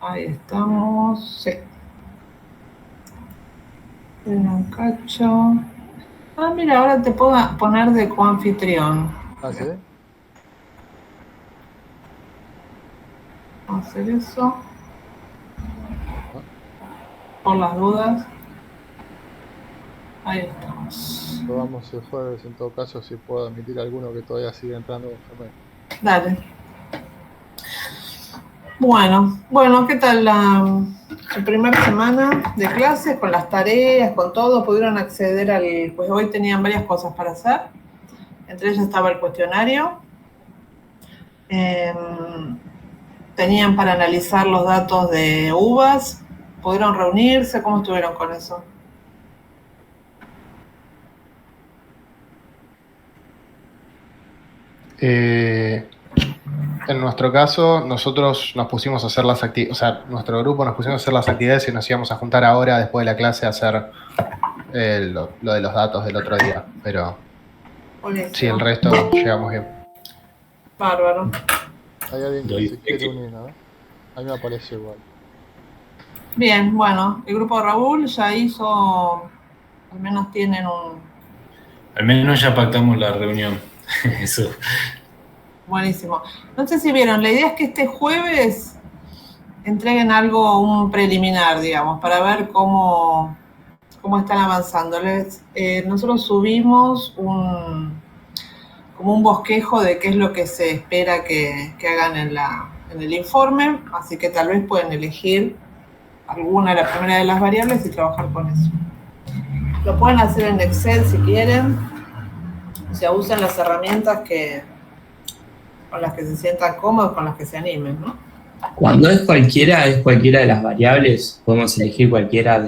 Ahí estamos. Sí. Un cacho. Ah, mira, ahora te puedo poner de coanfitrión. Ah, ¿sí? Vamos a hacer eso Ah, por las dudas. Ahí estamos. probamos el jueves, en todo caso, si puedo admitir alguno que todavía sigue entrando con Gmail. Dale. Bueno, ¿qué tal su primera semana de clases con las tareas, con todo? ¿Pudieron acceder al...? Pues hoy tenían varias cosas para hacer. Entre ellas estaba el cuestionario. Eh, tenían para analizar los datos de uvas. ¿Pudieron reunirse? ¿Cómo estuvieron con eso? Eh, en nuestro caso, nosotros nos pusimos a hacer las actividades, o sea, nuestro grupo nos pusimos a hacer las actividades y nos íbamos a juntar ahora, después de la clase, a hacer lo de los datos del otro día. Pero sí, el Buenísimo. resto llegamos bien. Bárbaro. Hay alguien que Lo se quiere difícil. unir, ¿no? A mí me aparece igual. Bien, bueno, el grupo de Raúl ya hizo, al menos tienen un... Al menos ya pactamos la reunión. Eso. Buenísimo. No sé si vieron, la idea es que este jueves entreguen algo, un preliminar, digamos, para ver cómo están avanzando. Nosotros subimos como un bosquejo de qué es lo que se espera que hagan en el informe, así que tal vez pueden elegir alguna, la primera de las variables y trabajar con eso. Lo pueden hacer en Excel si quieren, o sea, usen las herramientas con las que se sientan cómodos, con las que se animen, ¿no? Cuando es cualquiera de las variables, podemos elegir cualquiera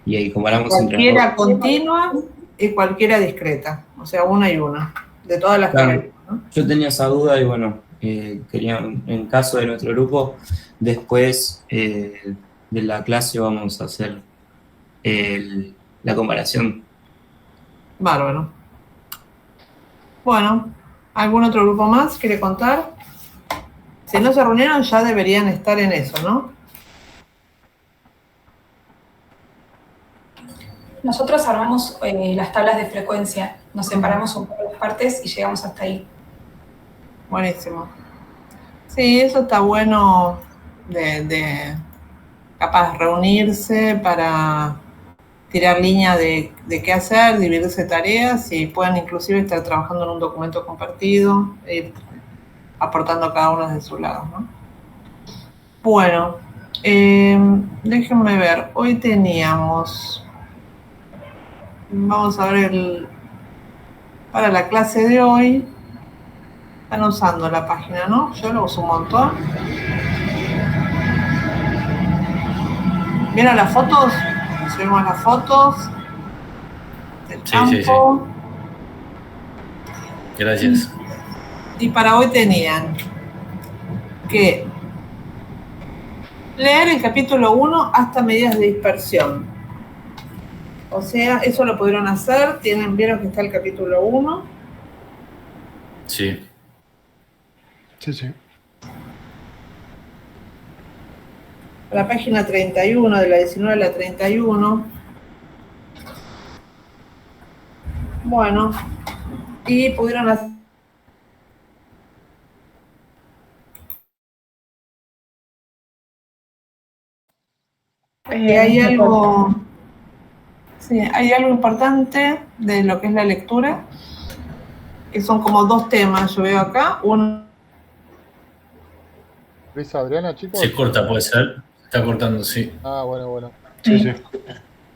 y ahí comparamos entre las dos. Cualquiera continua y cualquiera discreta, o sea, una y una, de todas las que Claro, vemos, ¿no? yo tenía esa duda y bueno, quería, en caso de nuestro grupo, después de la clase vamos a hacer la comparación. Bárbaro. Bueno, ¿algún otro grupo más quiere contar? Si no se reunieron ya deberían estar en eso, ¿no? Nosotros armamos las tablas de frecuencia, nos separamos un poco las partes y llegamos hasta ahí. Buenísimo. Sí, eso está bueno de capaz reunirse para tirar línea de qué hacer, dividirse tareas y pueden inclusive estar trabajando en un documento compartido, ir aportando cada uno de su lado, ¿no? Bueno, déjenme ver, hoy teníamos, vamos a ver para la clase de hoy, están usando la página, ¿no? Yo lo uso un montón. ¿Vieron las fotos? Subimos las fotos del campo. Sí. Gracias. Y para hoy tenían que leer el capítulo 1 hasta medidas de dispersión. O sea, eso lo pudieron hacer. ¿Vieron que está el capítulo 1? Sí. Sí, sí. La página 31, de la 19 a la 31. Bueno, y pudieron hacer... hay algo... Sí, hay algo importante de lo que es la lectura, que son como dos temas, yo veo acá. Uno... ¿Frisa Adriana, chicos? Se corta, puede ser. Está cortando, sí. Ah, bueno. Sí, sí.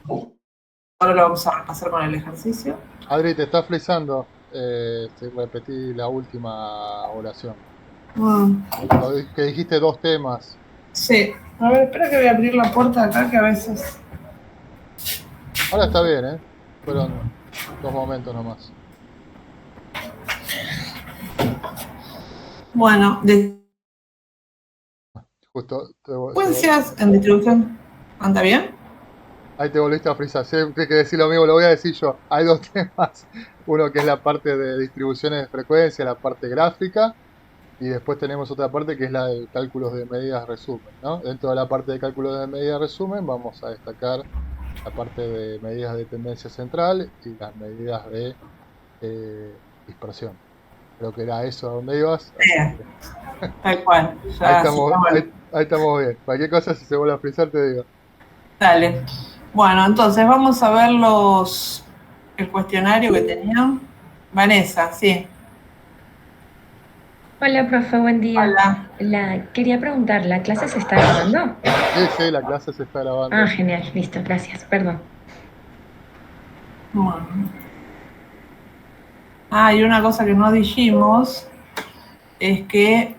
Ahora lo vamos a repasar con el ejercicio. Adri, te está frisando. Te repetí la última oración. Que dijiste dos temas. Sí. A ver, espera que voy a abrir la puerta acá, que a veces... Ahora está bien, ¿eh? Fueron 2 momentos nomás. Bueno, de Justo secuencias en distribución. ¿Anda bien? ahí te volviste a frisar. Siempre hay que decir lo mismo, lo voy a decir yo. Hay dos temas. Uno que es la parte de distribuciones de frecuencia, la parte gráfica. Y después tenemos otra parte que es la de cálculos de medidas resumen, ¿no? Dentro de la parte de cálculos de medidas resumen vamos a destacar la parte de medidas de tendencia central y las medidas de dispersión. Creo que era eso a donde ibas. Así que Tal cual. ahí Ya, sí, estamos, bueno. ahí estamos bien. Cualquier cosa, si se vuelve a frizar, te digo. Dale. Bueno, entonces vamos a ver el cuestionario que tenían. Vanessa, sí. Hola, profe, buen día. Hola. Quería preguntar, ¿la clase se está grabando? Sí, la clase se está grabando. Ah, genial, listo, gracias, perdón. Bueno. Y una cosa que no dijimos es que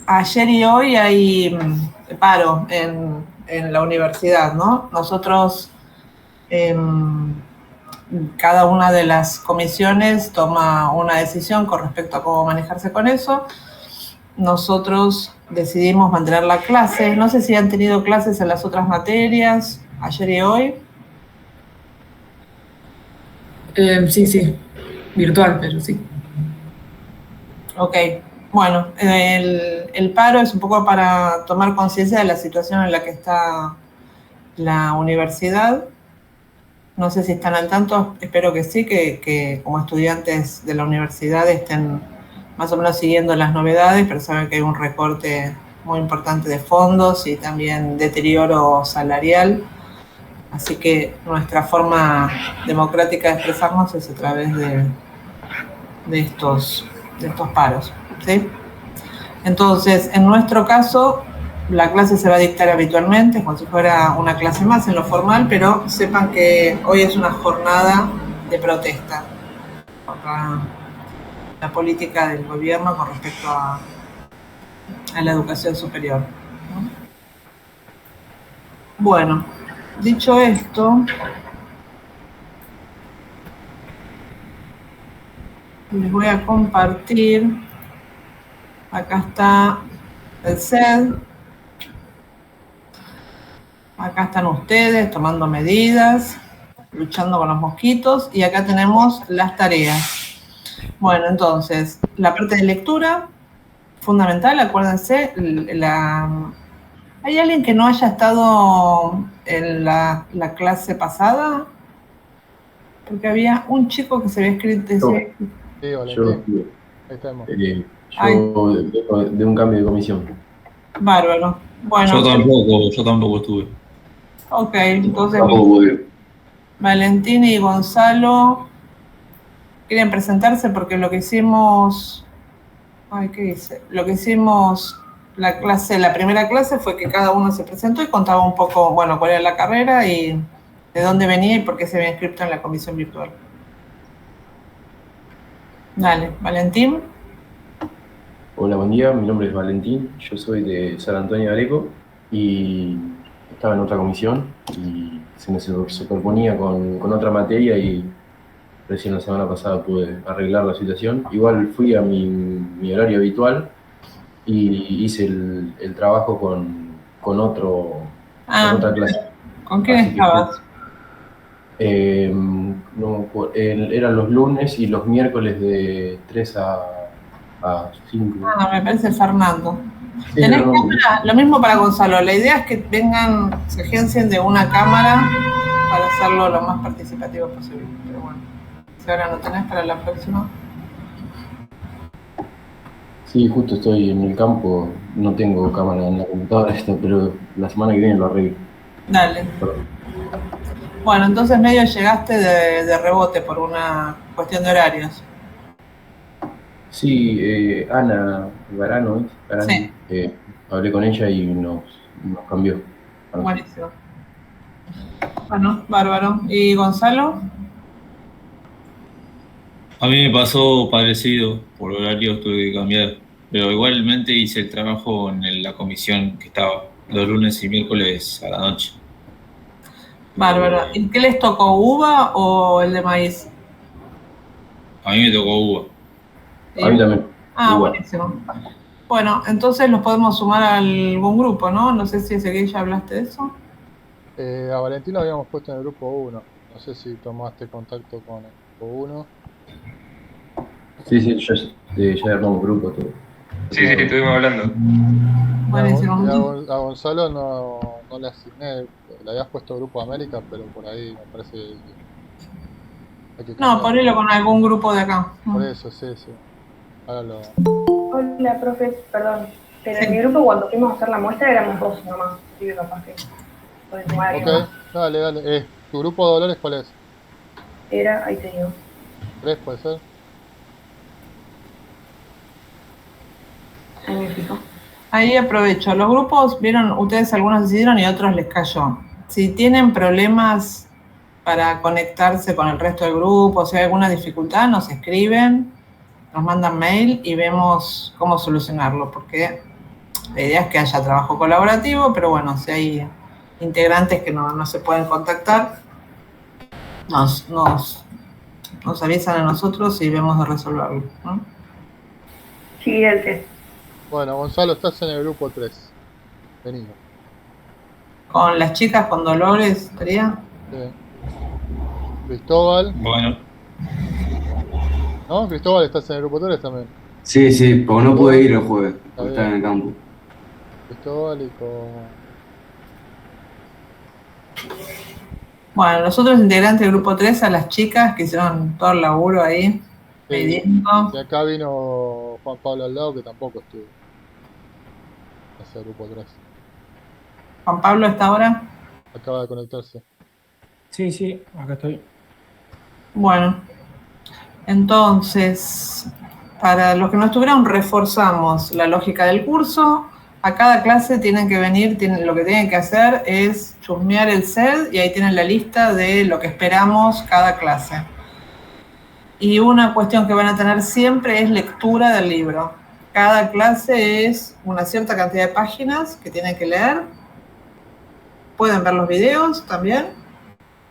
ayer y hoy hay paro en la universidad, ¿no? Nosotros, cada una de las comisiones toma una decisión con respecto a cómo manejarse con eso. Nosotros decidimos mantener la clase. No sé si han tenido clases en las otras materias, ayer y hoy. Sí, virtual, pero sí. Ok, bueno, el paro es un poco para tomar conciencia de la situación en la que está la universidad. No sé si están al tanto, espero que sí, que como estudiantes de la universidad estén más o menos siguiendo las novedades, pero saben que hay un recorte muy importante de fondos y también deterioro salarial. Así que nuestra forma democrática de expresarnos es a través de estos paros, ¿sí? Entonces, en nuestro caso, la clase se va a dictar habitualmente, como si fuera una clase más en lo formal, pero sepan que hoy es una jornada de protesta contra la política del gobierno con respecto a la educación superior, ¿no? Bueno, dicho esto, les voy a compartir. Acá está el SED. Acá están ustedes tomando medidas, luchando con los mosquitos. Y acá tenemos las tareas. Bueno, entonces, la parte de lectura, fundamental, acuérdense. ¿Hay alguien que no haya estado en la clase pasada? Porque había un chico que se había escrito... Sí, Valentín. Yo, Ahí estamos. vengo de un cambio de comisión. Bárbaro. Bueno. Yo tampoco estuve. Ok, entonces Tampoco pude. Valentín y Gonzalo quieren presentarse porque lo que hicimos... ¿qué dice? Lo que hicimos la primera clase fue que cada uno se presentó y contaba un poco, bueno, cuál era la carrera y de dónde venía y por qué se había inscrito en la comisión virtual. Dale, Valentín. Hola, buen día. Mi nombre es Valentín. Yo soy de San Antonio de Areco y estaba en otra comisión y se me superponía con otra materia y recién la semana pasada pude arreglar la situación. Igual fui a mi horario habitual y hice el trabajo con otra clase. ¿Con quién estabas? Eran los lunes y los miércoles de 3 a 5. Me parece Fernando. Sí, ¿Tenés cámara? Lo mismo para Gonzalo. La idea es que se agencien de una cámara para hacerlo lo más participativo posible. Pero bueno, si ahora no tenés para la próxima. Sí, justo estoy en el campo, no tengo cámara en la computadora pero la semana que viene lo arreglo. Dale. Bueno, entonces medio llegaste de rebote por una cuestión de horarios. Sí, Ana Garano, Sí. hablé con ella y nos cambió. Buenísimo. Bueno, bárbaro. ¿Y Gonzalo? A mí me pasó parecido, por horario tuve que cambiar, pero igualmente hice el trabajo en la comisión que estaba los lunes y miércoles a la noche. Bárbaro. ¿Y qué les tocó, uva o el de maíz? A mí me tocó uva. A mí también. Buenísimo. Bueno, entonces los podemos sumar a algún grupo, ¿no? No sé si ese que ya hablaste de eso. A Valentín lo habíamos puesto en el grupo 1. No sé si tomaste contacto con el grupo 1. Sí, ya armamos grupo todo. Sí, estuvimos hablando. Buenísimo. A Gonzalo no le asigné, le habías puesto Grupo América, pero por ahí me parece que hay que No, cambiar. ponelo con algún grupo de acá. Por eso, sí. Hágalo. Hola, profe, perdón. Pero en mi grupo cuando fuimos a hacer la muestra éramos 2 nomás. Así que capaz que podés sumar a alguien más. Dale. ¿Tu grupo de Dolores cuál es? Era, ahí te digo. 3 puede ser. Ahí me fijo. Ahí aprovecho. Los grupos, vieron, ustedes algunos decidieron y otros les cayó. Si tienen problemas para conectarse con el resto del grupo, si hay alguna dificultad, nos escriben, nos mandan mail y vemos cómo solucionarlo, porque la idea es que haya trabajo colaborativo, pero bueno, si hay integrantes que no se pueden contactar, nos avisan a nosotros y vemos de resolverlo, ¿no? Sí, el test. Bueno, Gonzalo, estás en el grupo 3. Vení. Con las chicas, con Dolores, ¿estaría? Sí. Cristóbal. Bueno. ¿No? Cristóbal, ¿estás en el grupo 3 también? Sí, porque no pude ir el jueves, porque estaba en el campo. Cristóbal y con... Bueno, nosotros integrantes del grupo 3, a las chicas que hicieron todo el laburo ahí, pidiendo. Y acá vino Juan Pablo al lado, que tampoco estuvo. Ese grupo 3. Juan Pablo, ¿está ahora? Acaba de conectarse. Sí, acá estoy. Bueno, entonces, para los que no estuvieron, reforzamos la lógica del curso. A cada clase tienen que venir, lo que tienen que hacer es chusmear el SED y ahí tienen la lista de lo que esperamos cada clase. Y una cuestión que van a tener siempre es lectura del libro. Cada clase es una cierta cantidad de páginas que tienen que leer. Pueden ver los videos también.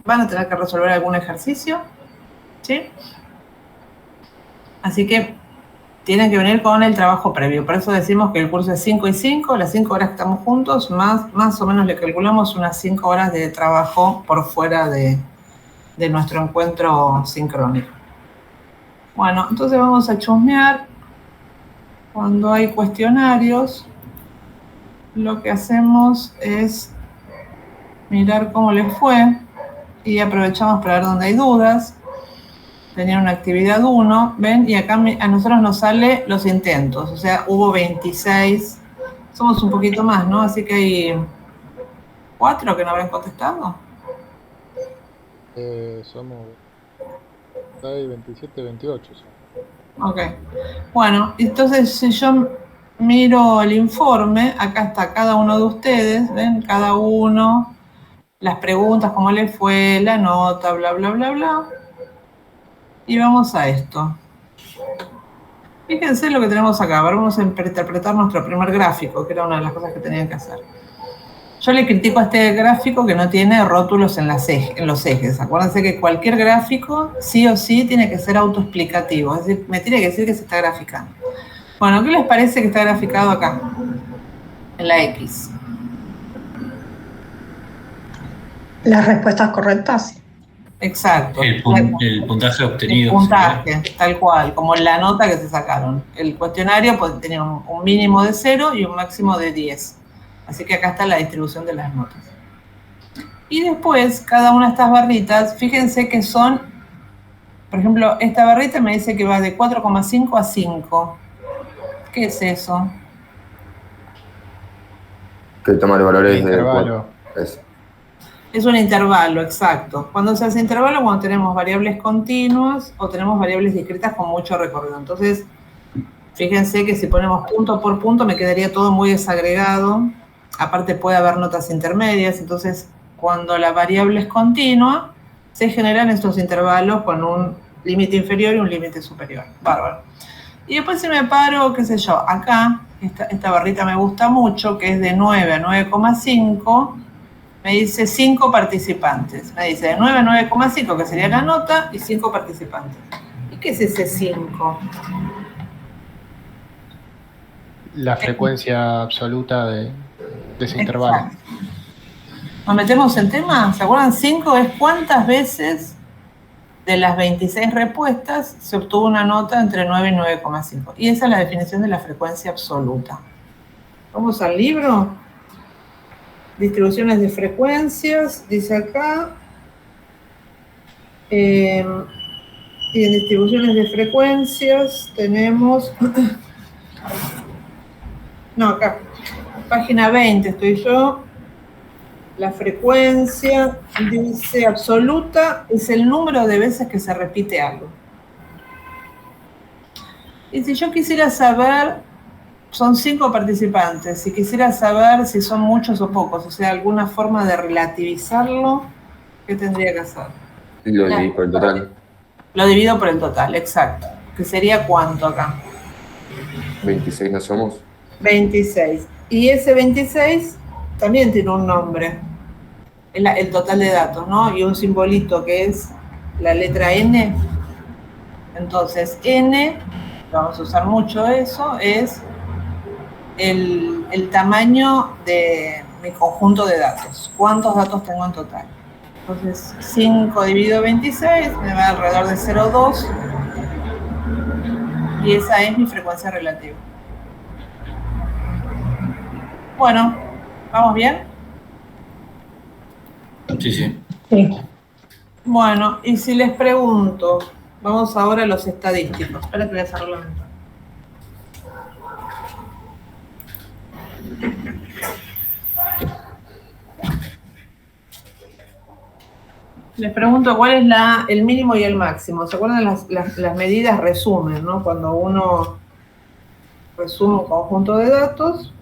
Van a tener que resolver algún ejercicio, ¿sí? Así que tienen que venir con el trabajo previo. Por eso decimos que el curso es 5 y 5, las 5 horas que estamos juntos, más o menos le calculamos unas 5 horas de trabajo por fuera de nuestro encuentro sincrónico. Bueno, entonces vamos a chusmear. Cuando hay cuestionarios, lo que hacemos es mirar cómo les fue y aprovechamos para ver dónde hay dudas. Tenía una actividad 1, ven, y acá a nosotros nos sale los intentos, o sea, hubo 26, somos un poquito más, ¿no? Así que hay 4 que no habrán contestado. Somos 6, 27, 28. Ok, bueno, entonces si yo miro el informe, acá está cada uno de ustedes, ven, cada uno, las preguntas, cómo le fue, la nota, bla, bla, bla, bla. Y vamos a esto. Fíjense lo que tenemos acá. Ahora vamos a interpretar nuestro primer gráfico, que era una de las cosas que tenían que hacer. Yo le critico a este gráfico que no tiene rótulos en los ejes. Acuérdense que cualquier gráfico, sí o sí, tiene que ser autoexplicativo. Es decir, me tiene que decir que se está graficando. Bueno, ¿qué les parece que está graficado acá? En la X. Las respuestas correctas. Exacto. El puntaje obtenido. El puntaje, tal cual, como la nota que se sacaron. El cuestionario pues, tenía un mínimo de 0 y un máximo de 10. Así que acá está la distribución de las notas. Y después, cada una de estas barritas, fíjense que son, por ejemplo, esta barrita me dice que va de 4,5 a 5. ¿Qué es eso? Que toma los valores de intervalo. Es un intervalo, exacto. Cuando se hace intervalo, cuando tenemos variables continuas o tenemos variables discretas con mucho recorrido. Entonces, fíjense que si ponemos punto por punto me quedaría todo muy desagregado. Aparte puede haber notas intermedias. Entonces, cuando la variable es continua, se generan estos intervalos con un límite inferior y un límite superior. Bárbaro. Y después si me paro, qué sé yo, acá, esta barrita me gusta mucho, que es de 9 a 9,5. Me dice 5 participantes. Me dice de 9 a 9,5, que sería la nota, y 5 participantes. ¿Y qué es ese 5? La frecuencia absoluta de ese intervalo. ¿Nos metemos en tema? ¿Se acuerdan? 5 es cuántas veces de las 26 respuestas se obtuvo una nota entre 9 y 9,5. Y esa es la definición de la frecuencia absoluta. Vamos al libro. Distribuciones de frecuencias, dice acá. Y en distribuciones de frecuencias tenemos... No, acá. Página 20 estoy yo. La frecuencia, dice, absoluta es el número de veces que se repite algo. Y si yo quisiera saber, son 5 participantes, si quisiera saber si son muchos o pocos, o sea, alguna forma de relativizarlo, ¿qué tendría que hacer? Lo dividí por el total. Lo divido por el total, exacto. ¿Que sería cuánto acá? 26 no somos. 26. Y ese 26 también tiene un nombre. El total de datos, ¿no? Y un simbolito que es la letra N. Entonces, N, vamos a usar mucho eso, es el tamaño de mi conjunto de datos. ¿Cuántos datos tengo en total? Entonces, 5 dividido 26 me va alrededor de 0,2. Y esa es mi frecuencia relativa. Bueno, ¿vamos bien? Sí, sí. Sí. Bueno, y si les pregunto, vamos ahora a los estadísticos. Espera que voy a cerrar la ventana. Les pregunto cuál es el mínimo y el máximo. ¿Se acuerdan las medidas resumen, ¿no? Cuando uno resume un conjunto de datos,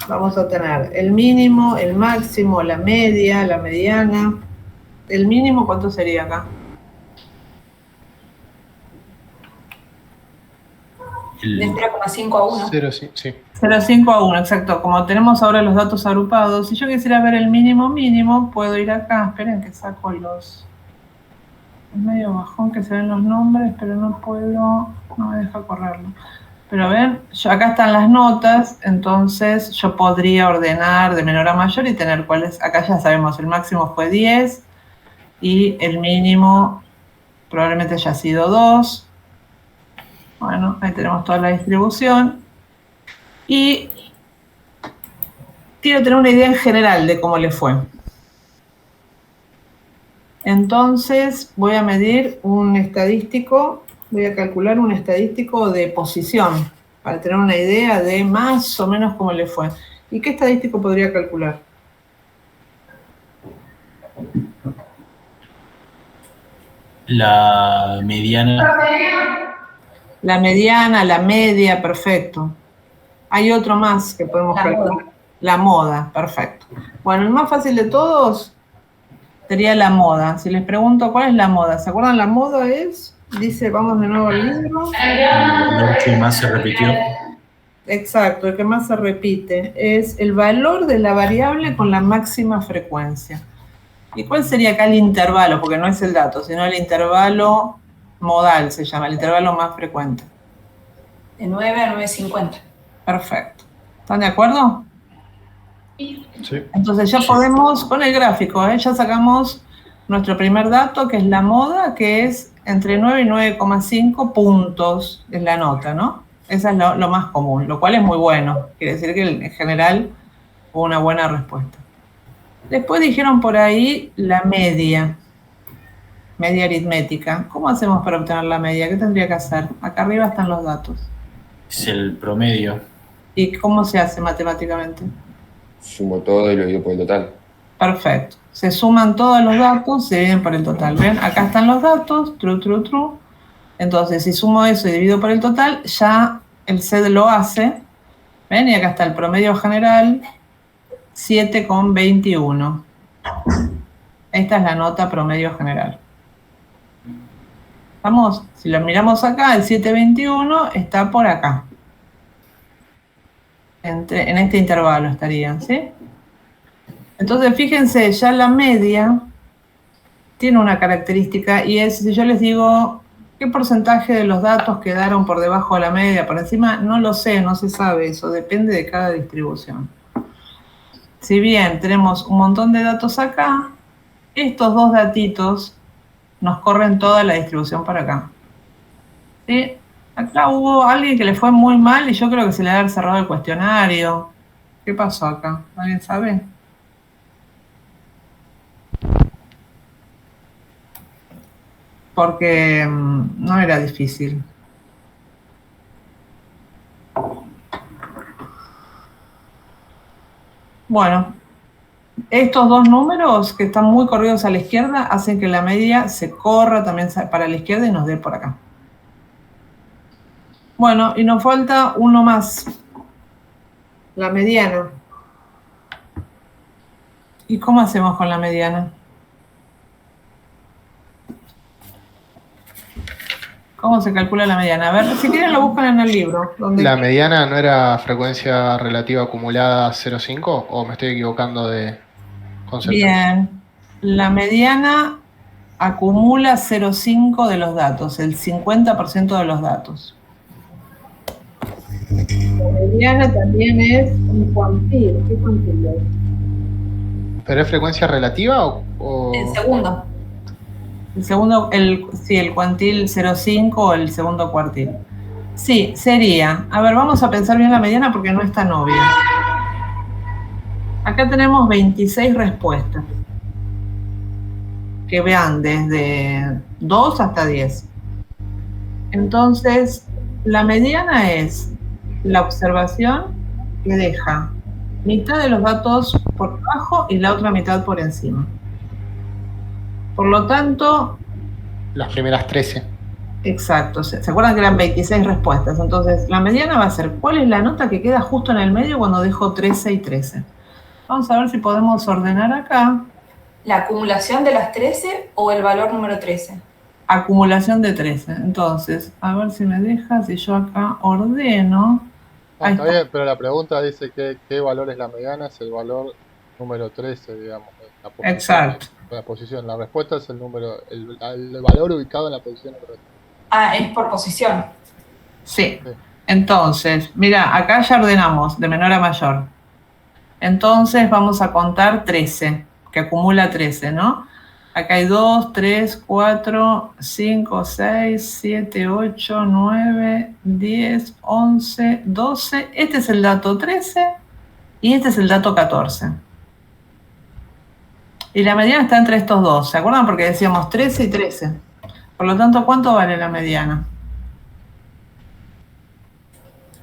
vamos a tener el mínimo, el máximo, la media, la mediana. ¿El mínimo cuánto sería acá? De 0,5 a 1. 0,5 a 1, exacto. Como tenemos ahora los datos agrupados, si yo quisiera ver el mínimo, puedo ir acá. Esperen que saco los... Es medio bajón que se ven los nombres, pero no puedo... No me deja correrlo. Pero ven, acá están las notas, entonces yo podría ordenar de menor a mayor y tener cuáles... Acá ya sabemos, el máximo fue 10 y el mínimo probablemente haya sido 2. Bueno, ahí tenemos toda la distribución. Y quiero tener una idea en general de cómo le fue. Entonces voy a medir un estadístico, voy a calcular un estadístico de posición, para tener una idea de más o menos cómo le fue. ¿Y qué estadístico podría calcular? La mediana. La mediana, la media, perfecto. Hay otro más que podemos calcular. La moda, perfecto. Bueno, el más fácil de todos sería la moda. Si les pregunto cuál es la moda, ¿se acuerdan? La moda es, dice, vamos de nuevo al libro. El que más se repitió. Exacto, el que más se repite. Es el valor de la variable con la máxima frecuencia. ¿Y cuál sería acá el intervalo? Porque no es el dato, sino el intervalo modal se llama, el intervalo más frecuente. De 9 a 9,50. Perfecto. ¿Están de acuerdo? Sí. Entonces ya podemos, con el gráfico, ya sacamos nuestro primer dato, que es la moda, que es entre 9 y 9,5 puntos en la nota, ¿no? Esa es lo más común, lo cual es muy bueno. Quiere decir que en general hubo una buena respuesta. Después dijeron por ahí la media. Media aritmética. ¿Cómo hacemos para obtener la media? ¿Qué tendría que hacer? Acá arriba están los datos. Es el promedio. ¿Y cómo se hace matemáticamente? Sumo todo y lo divido por el total. Perfecto. Se suman todos los datos, se dividen por el total. ¿Ven? Acá están los datos, true. Entonces, si sumo eso y divido por el total, ya el SED lo hace. ¿Ven? Y acá está el promedio general, 7,21. Esta es la nota promedio general. Vamos, si lo miramos acá, el 7,21 está por acá. En este intervalo estarían, ¿sí? Entonces, fíjense, ya la media tiene una característica y es, si yo les digo, ¿qué porcentaje de los datos quedaron por debajo de la media, por encima? No lo sé, no se sabe eso, depende de cada distribución. Si bien tenemos un montón de datos acá, estos dos datitos nos corren toda la distribución para acá. ¿Sí? Acá hubo alguien que le fue muy mal y yo creo que se le ha cerrado el cuestionario. ¿Qué pasó acá? ¿Alguien sabe? Porque no era difícil. Bueno, estos dos números que están muy corridos a la izquierda hacen que la media se corra también para la izquierda y nos dé por acá. Bueno, y nos falta uno más, la mediana. ¿Y cómo hacemos con la mediana? ¿Cómo se calcula la mediana? A ver, si quieren lo buscan en el libro. ¿La mediana no era frecuencia relativa acumulada 0,5 o me estoy equivocando de concepto? Bien, la mediana acumula 0,5 de los datos, el 50% de los datos. La mediana también es un cuantil. ¿Qué cuantil es? ¿Pero es frecuencia relativa o...? El segundo. El segundo, sí, el cuantil 0,5 o el segundo cuartil. Sí, sería. A ver, vamos a pensar bien la mediana porque no es tan obvia. Acá tenemos 26 respuestas. Que vean desde 2 hasta 10. Entonces, la mediana es la observación que deja mitad de los datos por debajo y la otra mitad por encima. Por lo tanto... Las primeras 13. Exacto. ¿Se acuerdan que eran 26 respuestas? Entonces, la mediana va a ser ¿cuál es la nota que queda justo en el medio cuando dejo 13 y 13? Vamos a ver si podemos ordenar acá. ¿La acumulación de las 13 o el valor número 13? Acumulación de 13. Entonces, a ver si me deja, si yo acá ordeno... No, está bien, pero la pregunta dice que qué valor es la mediana, es el valor número 13, digamos. La posición, exacto. La posición, la respuesta es el número, el valor ubicado en la posición número 13. Ah, es por posición. Sí. Entonces, mira, acá ya ordenamos de menor a mayor. Entonces vamos a contar 13, que acumula 13, ¿no? Acá hay 2, 3, 4, 5, 6, 7, 8, 9, 10, 11, 12. Este es el dato 13 y este es el dato 14. Y la mediana está entre estos dos. ¿Se acuerdan? Porque decíamos 13 y 13. Por lo tanto, ¿cuánto vale la mediana?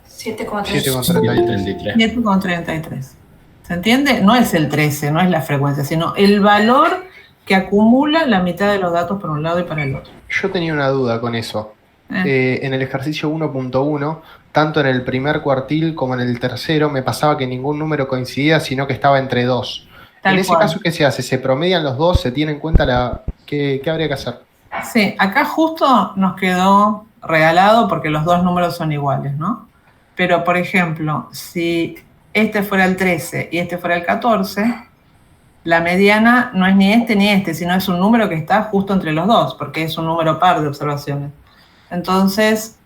7,33. 7,33. ¿Se entiende? No es el 13, no es la frecuencia, sino el valor que acumula la mitad de los datos por un lado y para el otro. Yo tenía una duda con eso. En el ejercicio 1.1, tanto en el primer cuartil como en el tercero, me pasaba que ningún número coincidía, sino que estaba entre dos. En ese caso, ¿qué se hace? ¿Se promedian los dos? ¿Se tiene en cuenta qué habría que hacer? Sí, acá justo nos quedó regalado porque los dos números son iguales, ¿no? Pero, por ejemplo, si este fuera el 13 y este fuera el 14, la mediana no es ni este, sino es un número que está justo entre los dos, porque es un número par de observaciones. Entonces,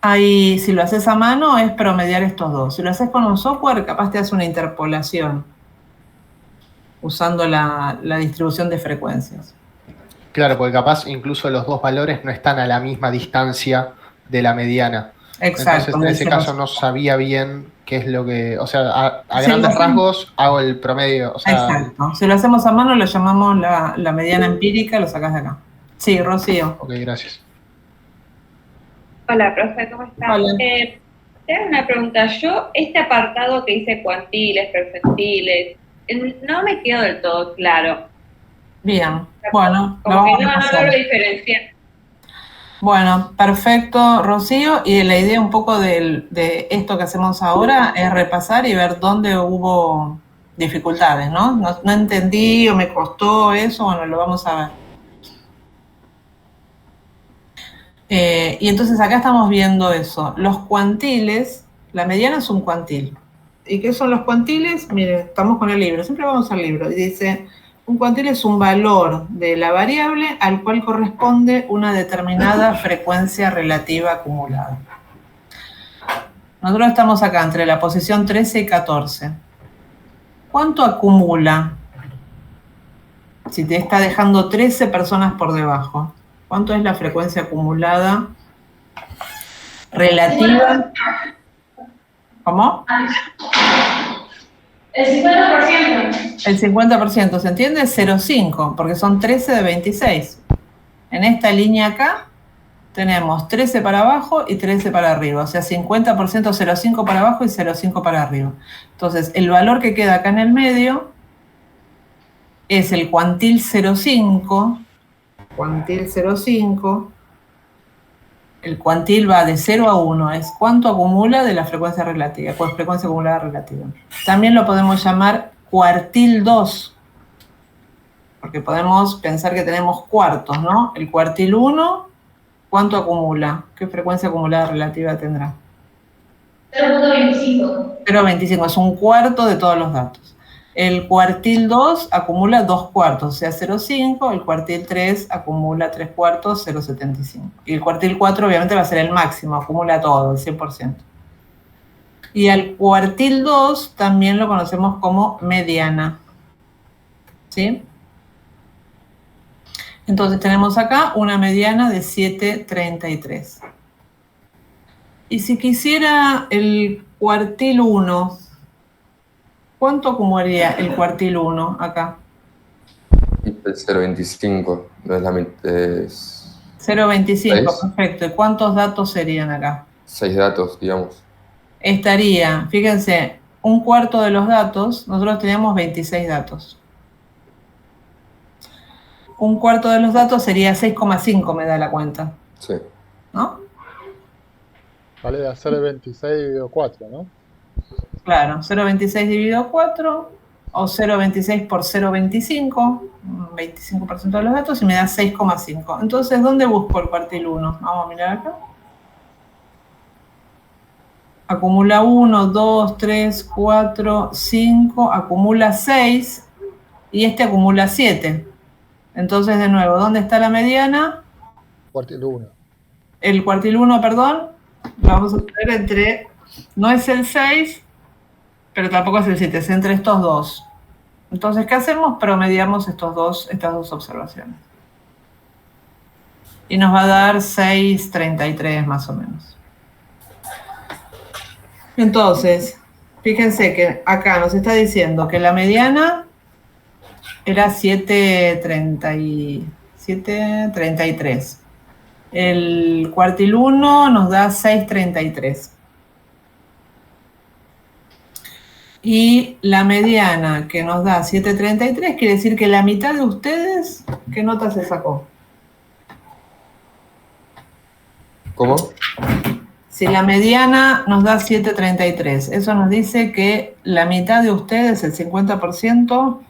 ahí, si lo haces a mano, es promediar estos dos. Si lo haces con un software, capaz te hace una interpolación, usando la distribución de frecuencias. Claro, porque capaz incluso los dos valores no están a la misma distancia de la mediana. Exacto. Entonces, en ese caso no sabía bien qué es lo que... O sea, a grandes rasgos hago el promedio. O sea, exacto. Si lo hacemos a mano, lo llamamos la mediana empírica, lo sacás de acá. Sí, Rocío. Ok, gracias. Hola, profe, ¿cómo estás? Hola. Te hago una pregunta. Yo, este apartado que dice cuantiles, percentiles, no me quedó del todo claro. Bien, bueno. Como que no lo diferencié. Bueno, perfecto, Rocío. Y la idea un poco de esto que hacemos ahora es repasar y ver dónde hubo dificultades, ¿no? No entendí o me costó eso, bueno, lo vamos a ver. Y entonces acá estamos viendo eso. Los cuantiles, la mediana es un cuantil. ¿Y qué son los cuantiles? Miren, estamos con el libro, siempre vamos al libro. Y dice, un cuantil es un valor de la variable al cual corresponde una determinada frecuencia relativa acumulada. Nosotros estamos acá entre la posición 13 y 14. ¿Cuánto acumula Si te está dejando 13 personas por debajo, ¿cuánto es la frecuencia acumulada relativa? ¿Cómo? El 50%. El 50%, ¿se entiende? 0,5, porque son 13 de 26. En esta línea acá tenemos 13 para abajo y 13 para arriba, o sea, 50%, 0,5 para abajo y 0,5 para arriba. Entonces, el valor que queda acá en el medio es el cuantil 0,5. Cuantil 0,5. El cuantil va de 0 a 1, es cuánto acumula de la frecuencia relativa, pues frecuencia acumulada relativa. También lo podemos llamar cuartil 2, porque podemos pensar que tenemos cuartos, ¿no? El cuartil 1, ¿cuánto acumula? ¿Qué frecuencia acumulada relativa tendrá? 0.25. 0,25, es un cuarto de todos los datos. El cuartil 2 acumula 2 cuartos, o sea, 0,5. El cuartil 3 acumula 3 cuartos, 0,75. Y el cuartil 4 obviamente va a ser el máximo, acumula todo, el 100%. Y al cuartil 2 también lo conocemos como mediana. ¿Sí? Entonces tenemos acá una mediana de 7,33. Y si quisiera el cuartil 1, ¿cuánto acumularía el cuartil 1 acá? El 0.25, no es la mitad. 0,25, perfecto. ¿Y cuántos datos serían acá? 6 datos, digamos. Estaría, fíjense, un cuarto de los datos, nosotros teníamos 26 datos. Un cuarto de los datos sería 6,5, me da la cuenta. Sí. ¿No? Vale de hacer 26 dividido 4, ¿no? Claro, 0,26 dividido 4, o 0,26 por 0,25, 25% de los datos, y me da 6,5. Entonces, ¿dónde busco el cuartil 1? Vamos a mirar acá. Acumula 1, 2, 3, 4, 5, acumula 6, y este acumula 7. Entonces, de nuevo, ¿dónde está la mediana? Cuartil 1. El cuartil 1, perdón, lo vamos a poner entre, no es el 6, pero tampoco es el 7, es entre estos dos. Entonces, ¿qué hacemos? Promediamos estas dos observaciones. Y nos va a dar 6,33 más o menos. Entonces, fíjense que acá nos está diciendo que la mediana era 7,33. El cuartil 1 nos da 6,33. Y la mediana que nos da 7,33 quiere decir que la mitad de ustedes, ¿qué nota se sacó? ¿Cómo? Si la mediana nos da 7,33, eso nos dice que la mitad de ustedes, el 50%,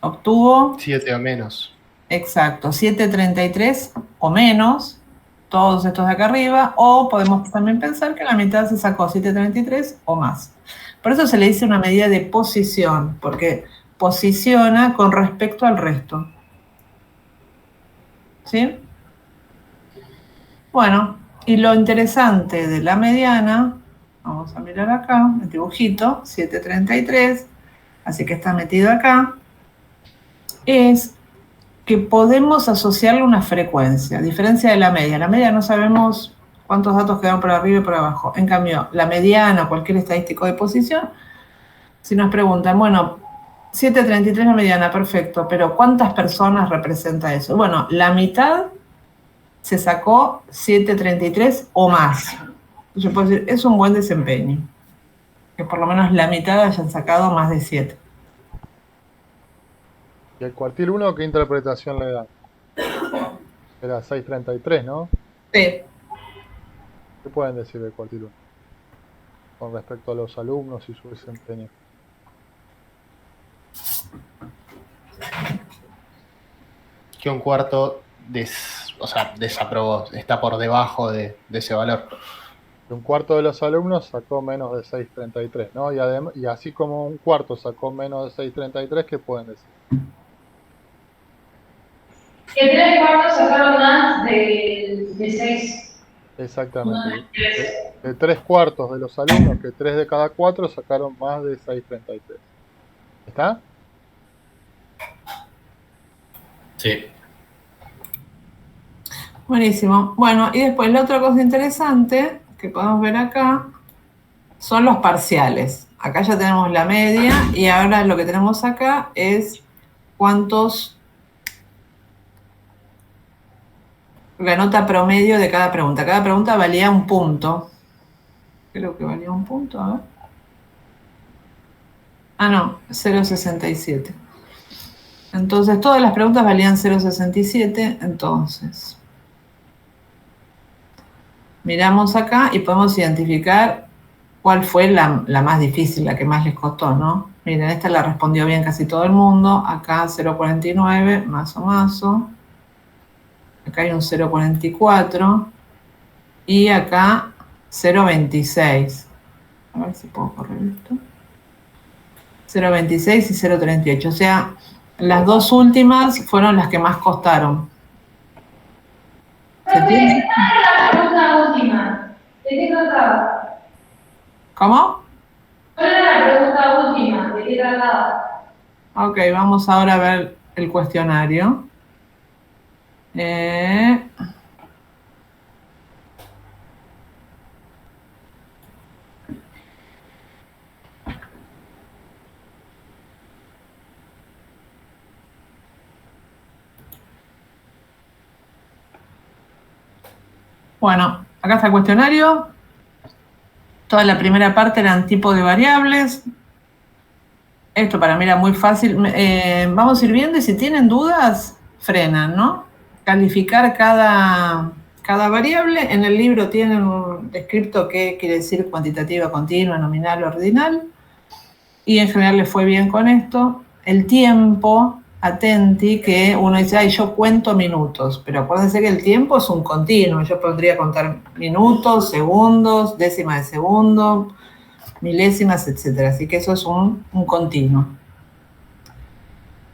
obtuvo 7 o menos. Exacto, 7,33 o menos, todos estos de acá arriba, o podemos también pensar que la mitad se sacó 7,33 o más. Por eso se le dice una medida de posición, porque posiciona con respecto al resto. ¿Sí? Bueno, y lo interesante de la mediana, vamos a mirar acá, el dibujito, 7,33, así que está metido acá, es que podemos asociarle una frecuencia, a diferencia de la media. La media no sabemos cuántos datos quedan por arriba y por abajo. En cambio, la mediana, cualquier estadístico de posición, si nos preguntan, bueno, 7,33 la mediana, perfecto, pero ¿cuántas personas representa eso? Bueno, la mitad se sacó 7,33 o más. Yo puedo decir, es un buen desempeño. Que por lo menos la mitad hayan sacado más de 7. ¿Y el cuartil 1 qué interpretación le dan? Era 6,33, ¿no? Sí. ¿Qué pueden decir del cuartil 1? Con respecto a los alumnos y su desempeño. Que un cuarto desaprobó, está por debajo de ese valor. Un cuarto de los alumnos sacó menos de 6,33, ¿no? Y así como un cuarto sacó menos de 6,33, ¿qué pueden decir? Que 3/4 sacaron más de 6. Exactamente. De 3/4 de los alumnos, que 3 de cada 4 sacaron más de 6,33. ¿Está? Sí. Buenísimo. Bueno, y después la otra cosa interesante que podemos ver acá son los parciales. Acá ya tenemos la media y ahora lo que tenemos acá es cuántos, la nota promedio de cada pregunta. Cada pregunta valía un punto. Creo que valía un punto, a ver. Ah, no, 0,67. Entonces, todas las preguntas valían 0,67, entonces miramos acá y podemos identificar cuál fue la más difícil, la que más les costó, ¿no? Miren, esta la respondió bien casi todo el mundo. Acá 0,49, mazo. Acá hay un 0,44. Y acá 0,26. A ver si puedo correr esto. 0,26 y 0,38. O sea, las dos últimas fueron las que más costaron. Profe, la pregunta última. ¿De qué trataba? ¿Cómo? ¿Cuál era la pregunta última? ¿De qué trataba? Ok, vamos ahora a ver el cuestionario. Bueno, acá está el cuestionario. Toda la primera parte eran tipos de variables. Esto para mí era muy fácil. Vamos a ir viendo y si tienen dudas, frenan, ¿no? Calificar cada variable. En el libro tienen descrito qué quiere decir cuantitativa, continua, nominal, ordinal. Y en general les fue bien con esto. El tiempo, atenti, que uno dice, ay, yo cuento minutos. Pero acuérdense que el tiempo es un continuo. Yo podría contar minutos, segundos, décimas de segundo, milésimas, etc. Así que eso es un continuo.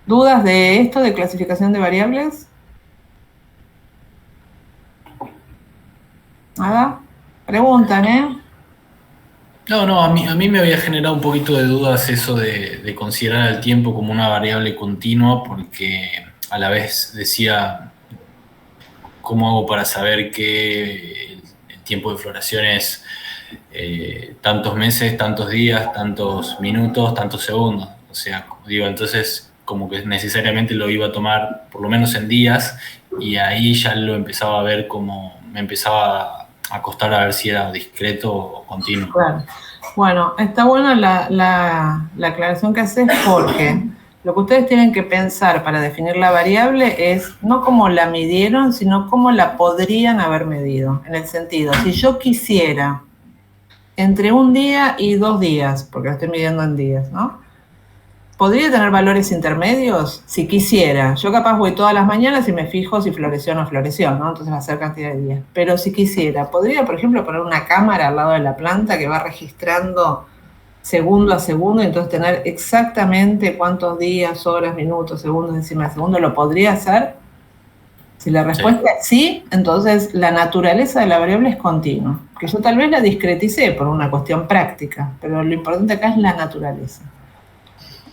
¿Dudas de esto, de clasificación de variables? ¿Nada? Preguntan, ¿eh? No, a mí me había generado un poquito de dudas eso de considerar el tiempo como una variable continua, porque a la vez decía, ¿cómo hago para saber que el tiempo de floración es tantos meses, tantos días, tantos minutos, tantos segundos? O sea, digo, entonces como que necesariamente lo iba a tomar por lo menos en días, y ahí ya lo empezaba a ver como me empezaba a costar a ver si era discreto o continuo. Claro. Bueno, está buena la aclaración que haces, porque lo que ustedes tienen que pensar para definir la variable es no cómo la midieron, sino cómo la podrían haber medido. En el sentido, si yo quisiera entre un día y 2 días, porque lo estoy midiendo en días, ¿no? ¿Podría tener valores intermedios? Si quisiera. Yo capaz voy todas las mañanas y me fijo si floreció o no floreció, ¿no? Entonces va a ser cantidad de días. Pero si quisiera, ¿podría, por ejemplo, poner una cámara al lado de la planta que va registrando segundo a segundo y entonces tener exactamente cuántos días, horas, minutos, segundos, décimas de segundo? ¿Lo podría hacer? Si la respuesta es sí, entonces la naturaleza de la variable es continua. Que yo tal vez la discreticé por una cuestión práctica, pero lo importante acá es la naturaleza.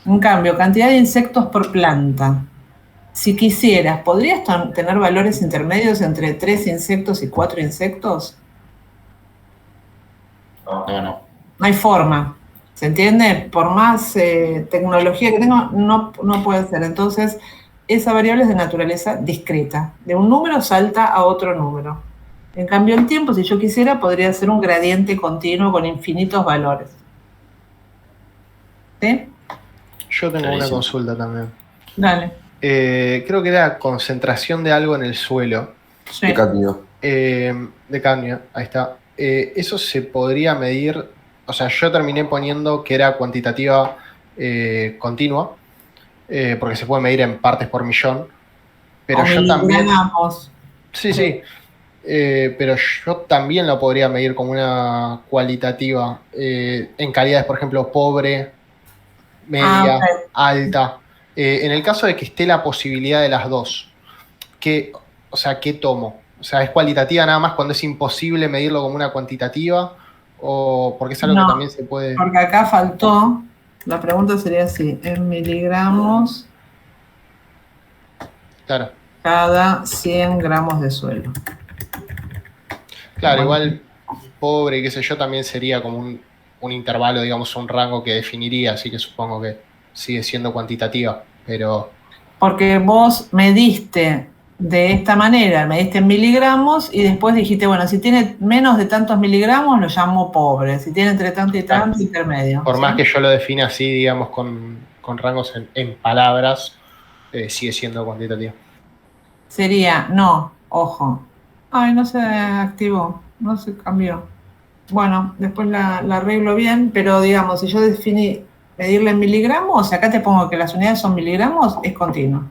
En cambio, cantidad de insectos por planta. Si quisieras, ¿podrías tener valores intermedios entre 3 insectos y 4 insectos? No. No hay forma. ¿Se entiende? Por más tecnología que tengo, no puede ser. Entonces, esa variable es de naturaleza discreta. De un número salta a otro número. En cambio, el tiempo, si yo quisiera, podría ser un gradiente continuo con infinitos valores. ¿Sí? Yo tengo una consulta también. Dale. Creo que era concentración de algo en el suelo. Sí. De cadmio. De cadmio, ahí está. Eso se podría medir, o sea, yo terminé poniendo que era cuantitativa continua, porque se puede medir en partes por millón. Pero yo también... Sí. Pero yo también lo podría medir como una cualitativa en calidades, por ejemplo, pobre, media, alta. En el caso de que esté la posibilidad de las dos, ¿qué tomo? O sea, ¿es cualitativa nada más cuando es imposible medirlo como una cuantitativa? ¿O porque es algo que también se puede...? Porque acá faltó, la pregunta sería así, en miligramos Claro. cada 100 gramos de suelo. Claro, Bueno. igual pobre, qué sé yo, también sería como un intervalo, digamos, un rango que definiría, así que supongo que sigue siendo cuantitativa, pero Porque vos mediste de esta manera, mediste en miligramos y después dijiste, bueno, si tiene menos de tantos miligramos lo llamo pobre, si tiene entre tanto y tanto, intermedio. por ¿sí? más que yo lo define así, digamos, con rangos en palabras, sigue siendo cuantitativa. Sería, no, ojo. Ay, no se activó, no se cambió. Bueno, después la arreglo bien, pero digamos, si yo definí medirla en miligramos, acá te pongo que las unidades son miligramos, es continuo.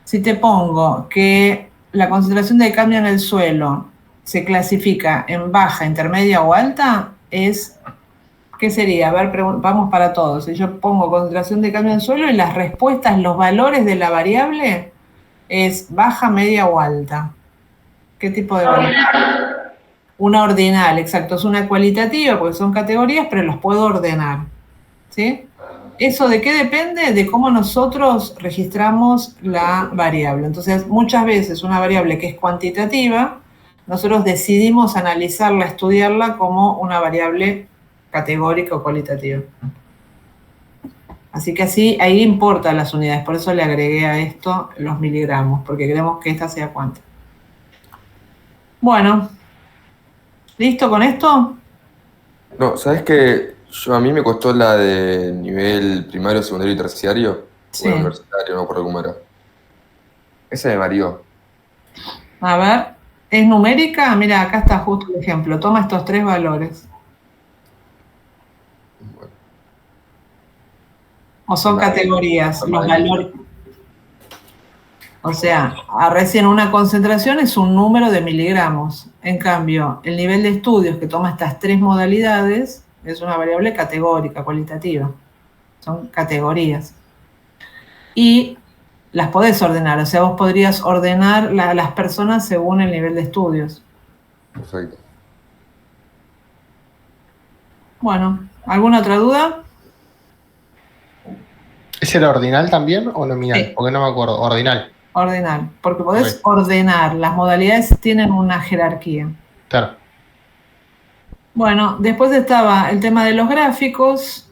Si te pongo que la concentración de cambio en el suelo se clasifica en baja, intermedia o alta, ¿qué sería? A ver, vamos para todos. Si yo pongo concentración de cambio en el suelo y las respuestas, los valores de la variable, es baja, media o alta. ¿Qué tipo de variable? Una ordinal, exacto. Es una cualitativa porque son categorías, pero las puedo ordenar. ¿Sí? ¿Eso de qué depende? De cómo nosotros registramos la variable. Entonces, muchas veces una variable que es cuantitativa, nosotros decidimos analizarla, estudiarla como una variable categórica o cualitativa. Así que ahí importan las unidades, por eso le agregué a esto los miligramos, porque queremos que esta sea cuánta. Bueno, ¿listo con esto? No, ¿sabes qué? A mí me costó la de nivel primario, secundario y terciario. Sí. O universitario, no me acuerdo cómo era. Esa me varió. A ver, ¿es numérica? Mira, acá está justo el ejemplo. Toma estos 3 valores. ¿O son categorías? Los valores. O sea, recién una concentración es un número de miligramos. En cambio, el nivel de estudios que toma estas 3 modalidades es una variable categórica, cualitativa. Son categorías. Y las podés ordenar. O sea, vos podrías ordenar las personas según el nivel de estudios. Perfecto. Bueno, ¿alguna otra duda? ¿Es el ordinal también o nominal? Sí. Porque no me acuerdo. Ordinal. Ordenar, porque podés ordenar. Las modalidades tienen una jerarquía. Claro. Bueno, después estaba el tema de los gráficos,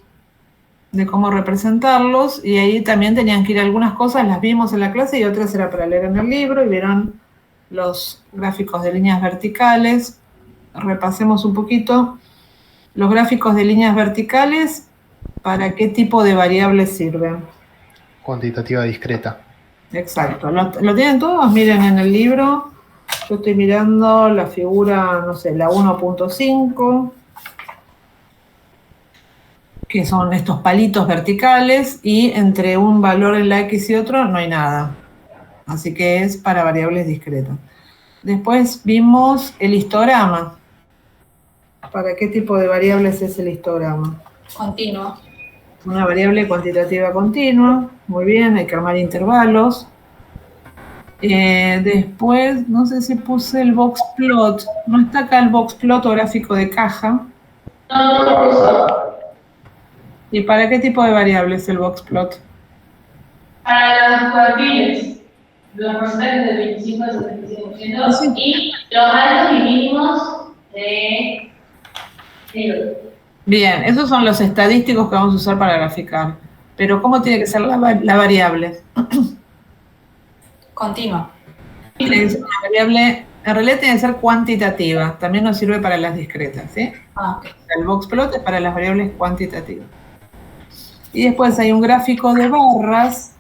de cómo representarlos, y ahí también tenían que ir algunas cosas, las vimos en la clase y otras era para leer en el libro, y vieron los gráficos de líneas verticales. Repasemos un poquito. Los gráficos de líneas verticales, ¿para qué tipo de variables sirven? Cuantitativa discreta. Exacto. ¿Lo tienen todos? Miren en el libro. Yo estoy mirando la figura, no sé, la 1.5, que son estos palitos verticales, y entre un valor en la X y otro no hay nada. Así que es para variables discretas. Después vimos el histograma. ¿Para qué tipo de variables es el histograma? Continuo. Una variable cuantitativa continua. Muy bien, hay que armar intervalos. Después, no sé si puse el boxplot. No está acá el boxplot o gráfico de caja. ¿Y para qué tipo de variable es el boxplot? Para los cuartiles, los porcentajes del 25 al 75% y los altos y mínimos de... Bien, esos son los estadísticos que vamos a usar para graficar. Pero ¿cómo tiene que ser la variable? Continua. Tiene que ser una variable, en realidad tiene que ser cuantitativa. También nos sirve para las discretas, ¿sí? Ok. El boxplot es para las variables cuantitativas. Y después hay un gráfico de barras,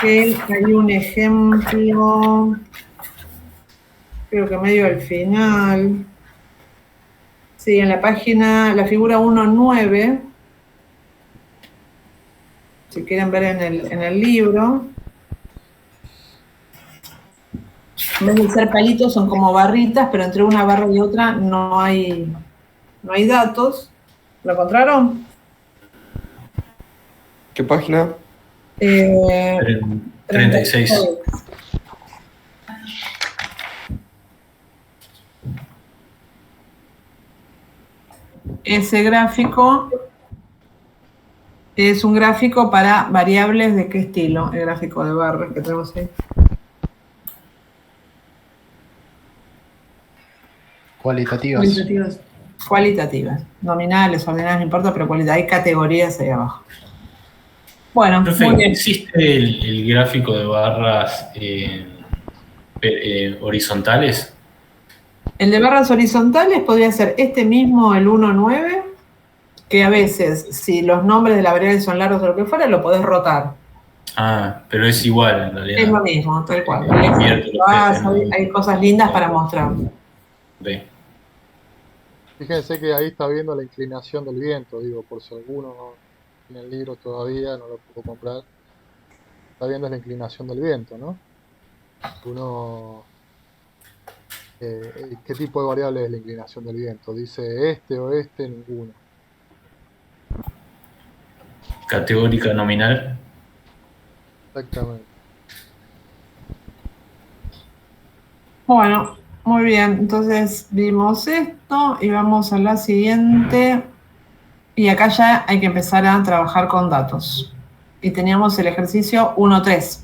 que hay un ejemplo, creo que medio al final. Sí, en la página, la figura 1.9, si quieren ver en el libro. En vez de ser palitos son como barritas, pero entre una barra y otra no hay datos. ¿Lo encontraron? ¿Qué página? 36. Ese gráfico Es un gráfico para variables de qué estilo, el gráfico de barras que tenemos ahí. Cualitativas. Cualitativas. Nominales, ordinales, no importa, pero cualitativas. Hay categorías ahí abajo. Bueno, Profe, muy bien. ¿existe el gráfico de barras horizontales? El de barras horizontales podría ser este mismo, el 1,9, que a veces, si los nombres de la variable son largos o lo que fuera, lo podés rotar. Ah, pero es igual en realidad. Es lo mismo, tal cual. Hay cosas lindas para mostrar. Ve. Fíjense que ahí está viendo la inclinación del viento, digo, por si alguno no tiene el libro todavía, no lo pudo comprar. Está viendo la inclinación del viento, ¿no? Uno... ¿qué tipo de variable es la inclinación del viento? ¿Dice este, oeste, ninguno? Categórica nominal. Exactamente. Bueno, muy bien. Entonces vimos esto y vamos a la siguiente. Y acá ya hay que empezar a trabajar con datos. Y teníamos el ejercicio 1.3.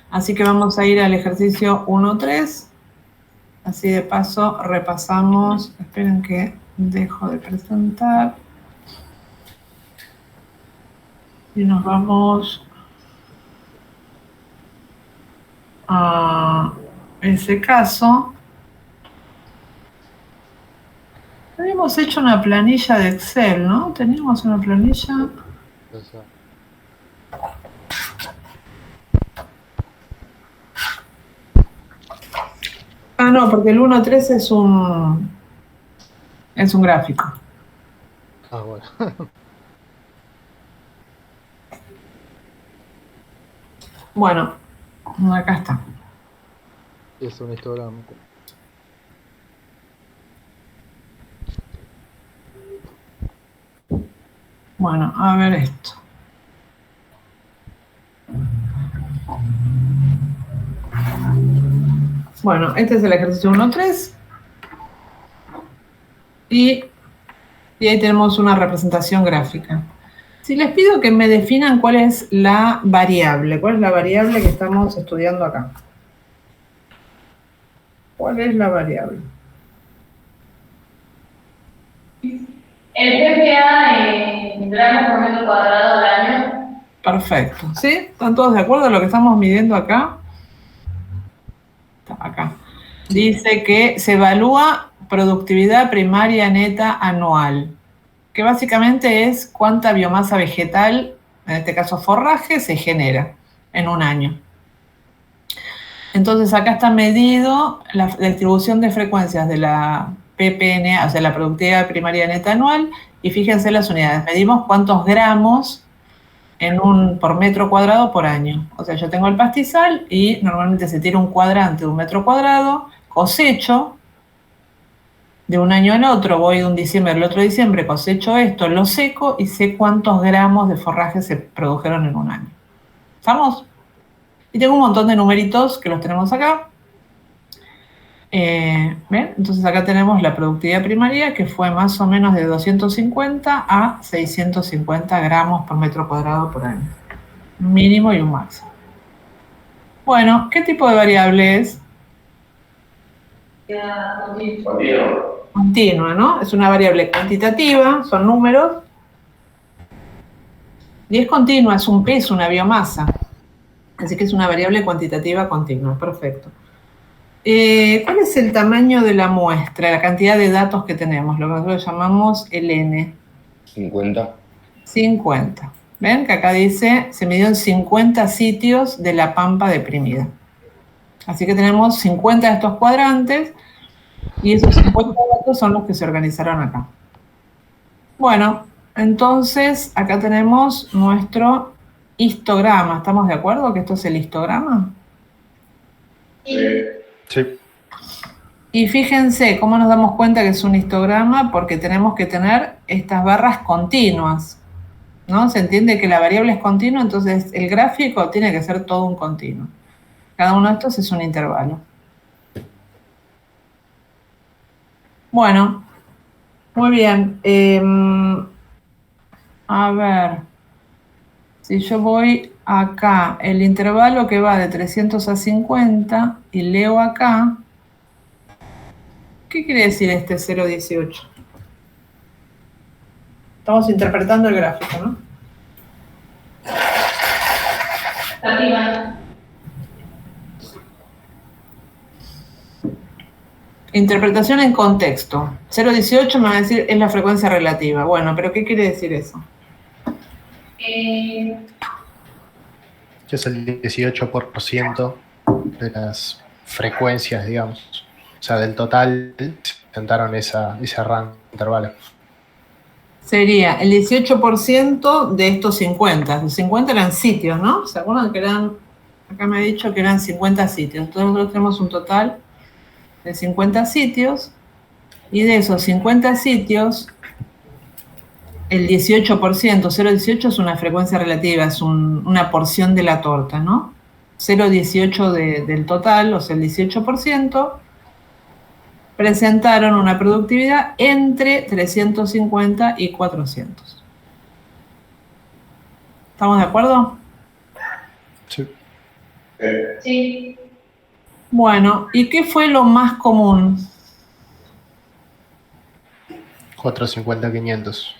Así que vamos a ir al ejercicio 1.3. Así de paso repasamos. Esperen que dejo de presentar. Y nos vamos a ese caso. Habíamos hecho una planilla de Excel, ¿no? Teníamos una planilla. Ah, no, porque el 1.3 es un gráfico. Ah, bueno. Bueno, acá está. Es un histograma. Bueno, a ver esto. Bueno, este es el ejercicio 1.3. Y ahí tenemos una representación gráfica. Si les pido que me definan cuál es la variable que estamos estudiando acá. ¿Cuál es la variable? El PPA en gramos por metro cuadrado al año. Perfecto. ¿Sí? ¿Están todos de acuerdo? Lo que estamos midiendo acá. Está acá. Dice que se evalúa productividad primaria neta anual, que básicamente es cuánta biomasa vegetal, en este caso forraje, se genera en un año. Entonces acá está medido la distribución de frecuencias de la PPNA, o sea, la productividad primaria neta anual, y fíjense las unidades. Medimos cuántos gramos por metro cuadrado por año. O sea, yo tengo el pastizal y normalmente se tira un cuadrante de un metro cuadrado, cosecho de un año al otro, voy de un diciembre al otro diciembre, cosecho esto, lo seco y sé cuántos gramos de forraje se produjeron en un año. ¿Estamos? Y tengo un montón de numeritos que los tenemos acá. ¿Ven? Entonces acá tenemos la productividad primaria, que fue más o menos de 250 a 650 gramos por metro cuadrado por año. Un mínimo y un máximo. Bueno, ¿qué tipo de variable es? Continua, ¿no? Es una variable cuantitativa, son números. Y es continua, es un peso, una biomasa. Así que es una variable cuantitativa continua, perfecto. ¿Cuál es el tamaño de la muestra, la cantidad de datos que tenemos? Lo que nosotros llamamos el N. 50. 50. ¿Ven? Que acá dice, se midió en 50 sitios de la pampa deprimida. Así que tenemos 50 de estos cuadrantes y esos 50 datos son los que se organizaron acá. Bueno, entonces acá tenemos nuestro histograma. ¿Estamos de acuerdo que esto es el histograma? Sí. Y fíjense cómo nos damos cuenta que es un histograma, porque tenemos que tener estas barras continuas, ¿no? Se entiende que la variable es continua, entonces el gráfico tiene que ser todo un continuo. Cada uno de estos es un intervalo. Bueno, muy bien. A ver, si yo voy acá, el intervalo que va de 300 a 50 y leo acá, ¿qué quiere decir este 0,18? Estamos interpretando el gráfico, ¿no? Arriba. Interpretación en contexto. 0,18 me va a decir es la frecuencia relativa. Bueno, pero ¿qué quiere decir eso? Que es el 18% de las frecuencias, digamos. O sea, del total presentaron ese rango de intervalo. Sería el 18% de estos 50. Los 50 eran sitios, ¿no? ¿Se acuerdan que eran? Acá me ha dicho que eran 50 sitios. Entonces nosotros tenemos un total de 50 sitios. Y de esos 50 sitios, el 18%, 0,18 es una frecuencia relativa, es una porción de la torta, ¿no? 0,18 del total, o sea, el 18%, presentaron una productividad entre 350 y 400. ¿Estamos de acuerdo? Sí. Sí. Bueno, ¿y qué fue lo más común? 450, 500.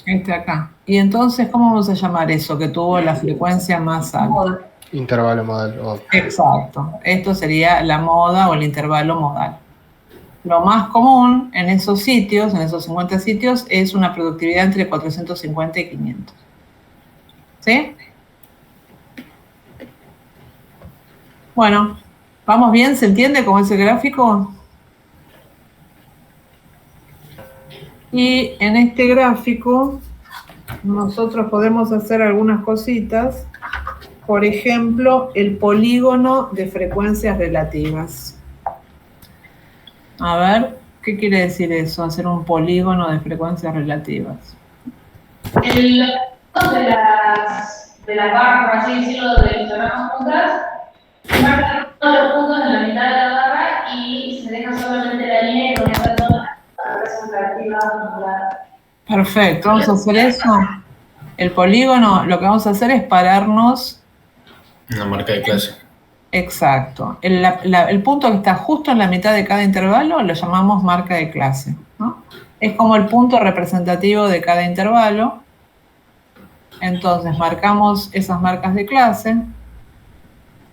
Este acá. Y entonces, ¿cómo vamos a llamar eso que tuvo la frecuencia más alta? Intervalo modal. Exacto. Esto sería la moda o el intervalo modal. Lo más común en esos sitios, en esos 50 sitios, es una productividad entre 450 y 500. ¿Sí? Bueno, ¿vamos bien? ¿Se entiende cómo es el gráfico? Y en este gráfico nosotros podemos hacer algunas cositas. Por ejemplo, el polígono de frecuencias relativas. A ver, ¿qué quiere decir eso? Hacer un polígono de frecuencias relativas. Los de las barras, por así decirlo, de los diagramas juntas, marcan todos los puntos en la mitad de la barra y se deja solamente la línea y comienza toda la frecuencia relativa modular. Perfecto, vamos a hacer eso. El polígono, lo que vamos a hacer es pararnos. Una marca de clase. Exacto. El punto que está justo en la mitad de cada intervalo lo llamamos marca de clase, ¿no? Es como el punto representativo de cada intervalo. Entonces marcamos esas marcas de clase.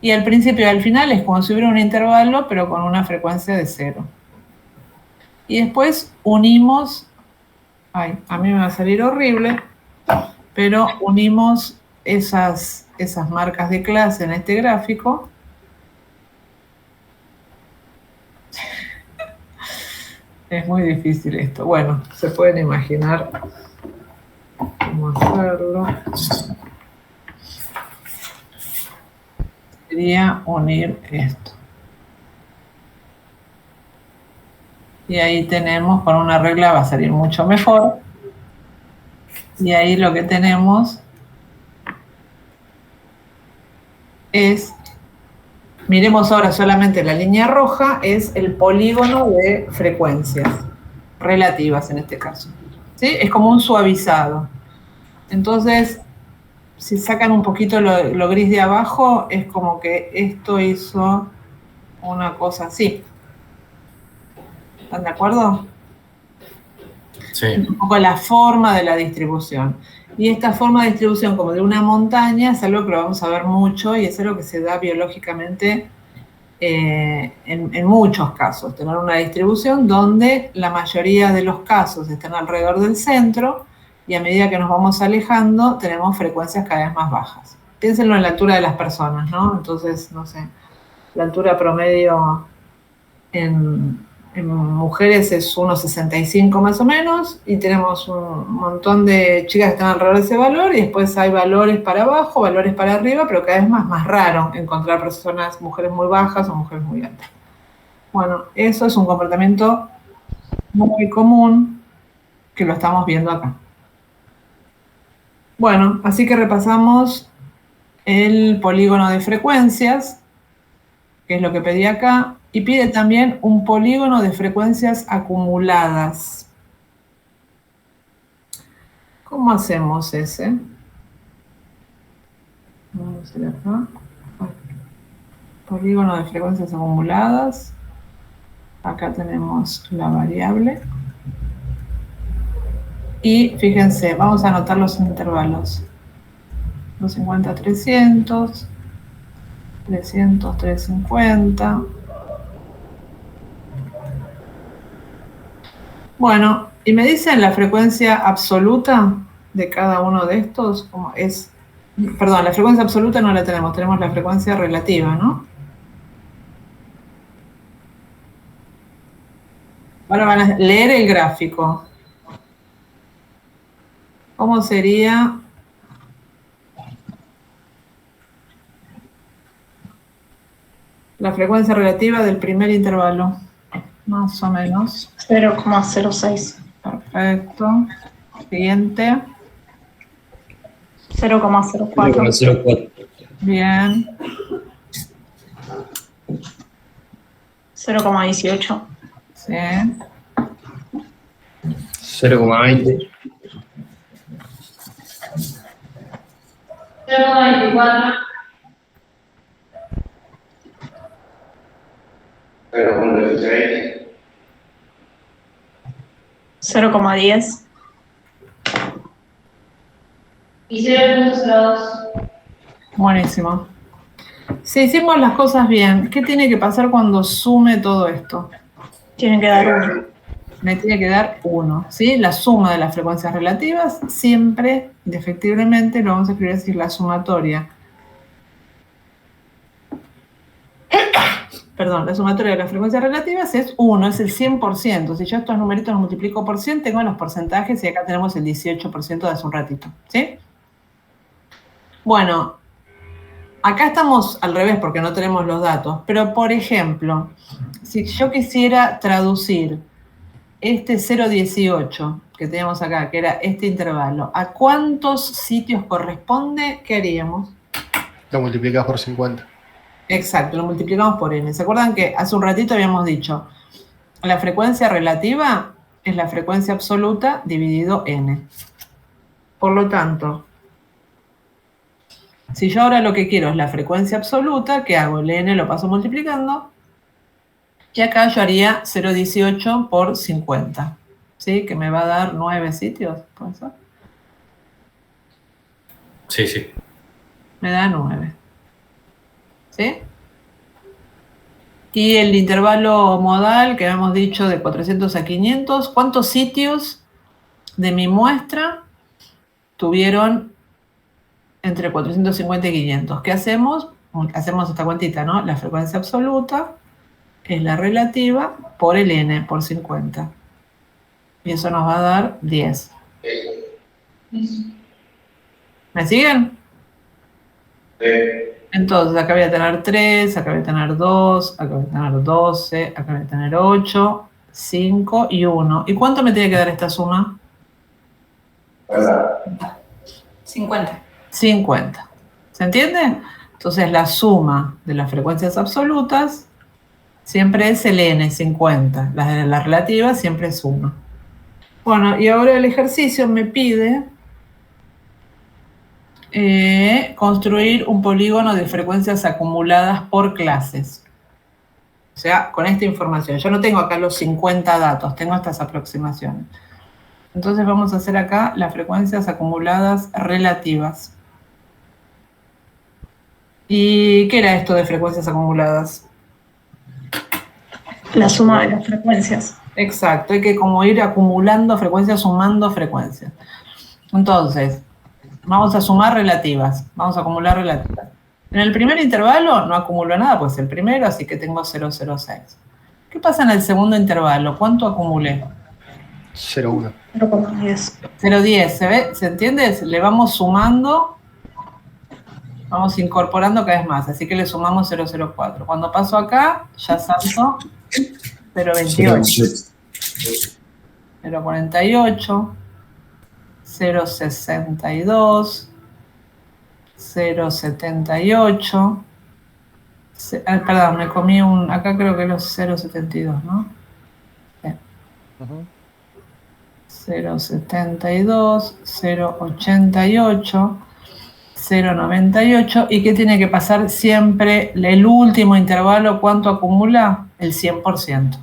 Y al principio y al final es como si hubiera un intervalo, pero con una frecuencia de 0. Y después unimos. Ay, a mí me va a salir horrible, pero unimos esas marcas de clase en este gráfico. Es muy difícil esto. Bueno, se pueden imaginar cómo hacerlo. Sería unir esto. Y ahí tenemos, con una regla va a salir mucho mejor. Y ahí lo que tenemos es, miremos ahora solamente la línea roja, es el polígono de frecuencias relativas en este caso. ¿Sí? Es como un suavizado. Entonces, si sacan un poquito lo gris de abajo, es como que esto hizo una cosa así. ¿Están de acuerdo? Sí. Un poco la forma de la distribución. Y esta forma de distribución como de una montaña es algo que lo vamos a ver mucho y es algo que se da biológicamente en muchos casos. Tener una distribución donde la mayoría de los casos están alrededor del centro y a medida que nos vamos alejando tenemos frecuencias cada vez más bajas. Piénsenlo en la altura de las personas, ¿no? Entonces, no sé, la altura promedio en mujeres es 1,65 más o menos y tenemos un montón de chicas que están alrededor de ese valor y después hay valores para abajo, valores para arriba, pero cada vez más raro encontrar personas, mujeres muy bajas o mujeres muy altas. Bueno, eso es un comportamiento muy común que lo estamos viendo acá. Bueno, así que repasamos el polígono de frecuencias, que es lo que pedí acá. Y pide también un polígono de frecuencias acumuladas. ¿Cómo hacemos ese? Vamos a hacer acá. Polígono de frecuencias acumuladas. Acá tenemos la variable. Y fíjense, vamos a anotar los intervalos. 250, 300. 300, 350. Bueno, y me dicen la frecuencia absoluta de cada uno de estos, como es, perdón, la frecuencia absoluta no la tenemos, tenemos la frecuencia relativa, ¿no? Ahora van a leer el gráfico. ¿Cómo sería? La frecuencia relativa del primer intervalo, más o menos. 0,06. Perfecto. Siguiente. 0,04. 0,04. Bien. 0,18. Sí. 0,20. 0,24. 0,10. Y 0,02. Buenísimo. Si hicimos las cosas bien, ¿qué tiene que pasar cuando sume todo esto? Tiene que dar 1. Me tiene que dar 1, ¿sí? La suma de las frecuencias relativas, siempre, indefectiblemente, lo vamos a escribir así, la sumatoria. Perdón, la sumatoria de las frecuencias relativas es 1, es el 100%. Si yo estos numeritos los multiplico por 100, tengo los porcentajes y acá tenemos el 18% de hace un ratito, ¿sí? Bueno, acá estamos al revés porque no tenemos los datos, pero por ejemplo, si yo quisiera traducir este 0,18 que teníamos acá, que era este intervalo, ¿a cuántos sitios corresponde? ¿Qué haríamos? Lo multiplicás por 50. Exacto, lo multiplicamos por n. ¿Se acuerdan que hace un ratito habíamos dicho la frecuencia relativa es la frecuencia absoluta dividido n? Por lo tanto, si yo ahora lo que quiero es la frecuencia absoluta, ¿qué hago? El n lo paso multiplicando. Y acá yo haría 0,18 por 50. ¿Sí? Que me va a dar 9 sitios. ¿Puede ser? Sí, sí. Me da 9. ¿Sí? Y el intervalo modal que habíamos dicho de 400 a 500. ¿Cuántos sitios de mi muestra tuvieron entre 450 y 500? ¿Qué hacemos? Hacemos esta cuentita, ¿no? La frecuencia absoluta es la relativa por el n, por 50. Y eso nos va a dar 10. ¿Me siguen? Sí. Entonces, acá voy a tener 3, acá voy a tener 2, acá voy a tener 12, acá voy a tener 8, 5 y 1. ¿Y cuánto me tiene que dar esta suma? 50. 50. ¿Se entiende? Entonces, la suma de las frecuencias absolutas siempre es el n, 50. La relativa siempre es 1. Bueno, y ahora el ejercicio me pide construir un polígono de frecuencias acumuladas por clases. O sea, con esta información. Yo no tengo acá los 50 datos, tengo estas aproximaciones. Entonces vamos a hacer acá las frecuencias acumuladas relativas. ¿Y qué era esto de frecuencias acumuladas? La suma de las frecuencias. Exacto, hay que como ir acumulando frecuencias, sumando frecuencias. Entonces, vamos a sumar relativas, vamos a acumular relativas. En el primer intervalo no acumulo nada, pues el primero, así que tengo 0,06. ¿Qué pasa en el segundo intervalo? ¿Cuánto acumulé? 0,1. 0,10. 0,10, ¿se ve? ¿Se entiende? Le vamos sumando, vamos incorporando cada vez más, así que le sumamos 0,04. Cuando paso acá, ya salto 0,28. 0,48. 0,62, 0,78, perdón, me comí acá creo que los 0,72, ¿no? Sí. 0,72, 0,88, 0,98. ¿Y qué tiene que pasar siempre? El último intervalo, ¿cuánto acumula? El 100%.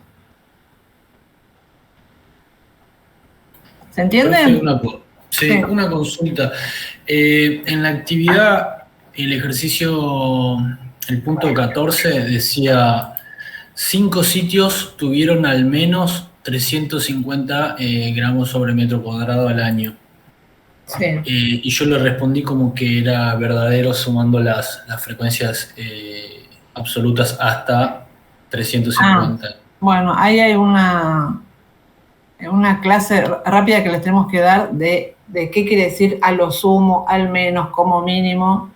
¿Se entiende? Sí, una consulta. En la actividad, el ejercicio, el punto 14 decía, 5 sitios tuvieron al menos 350 gramos sobre metro cuadrado al año. Sí. Y yo le respondí como que era verdadero sumando las frecuencias absolutas hasta 350. Bueno, ahí hay una clase rápida que les tenemos que dar de qué quiere decir a lo sumo, al menos, como mínimo,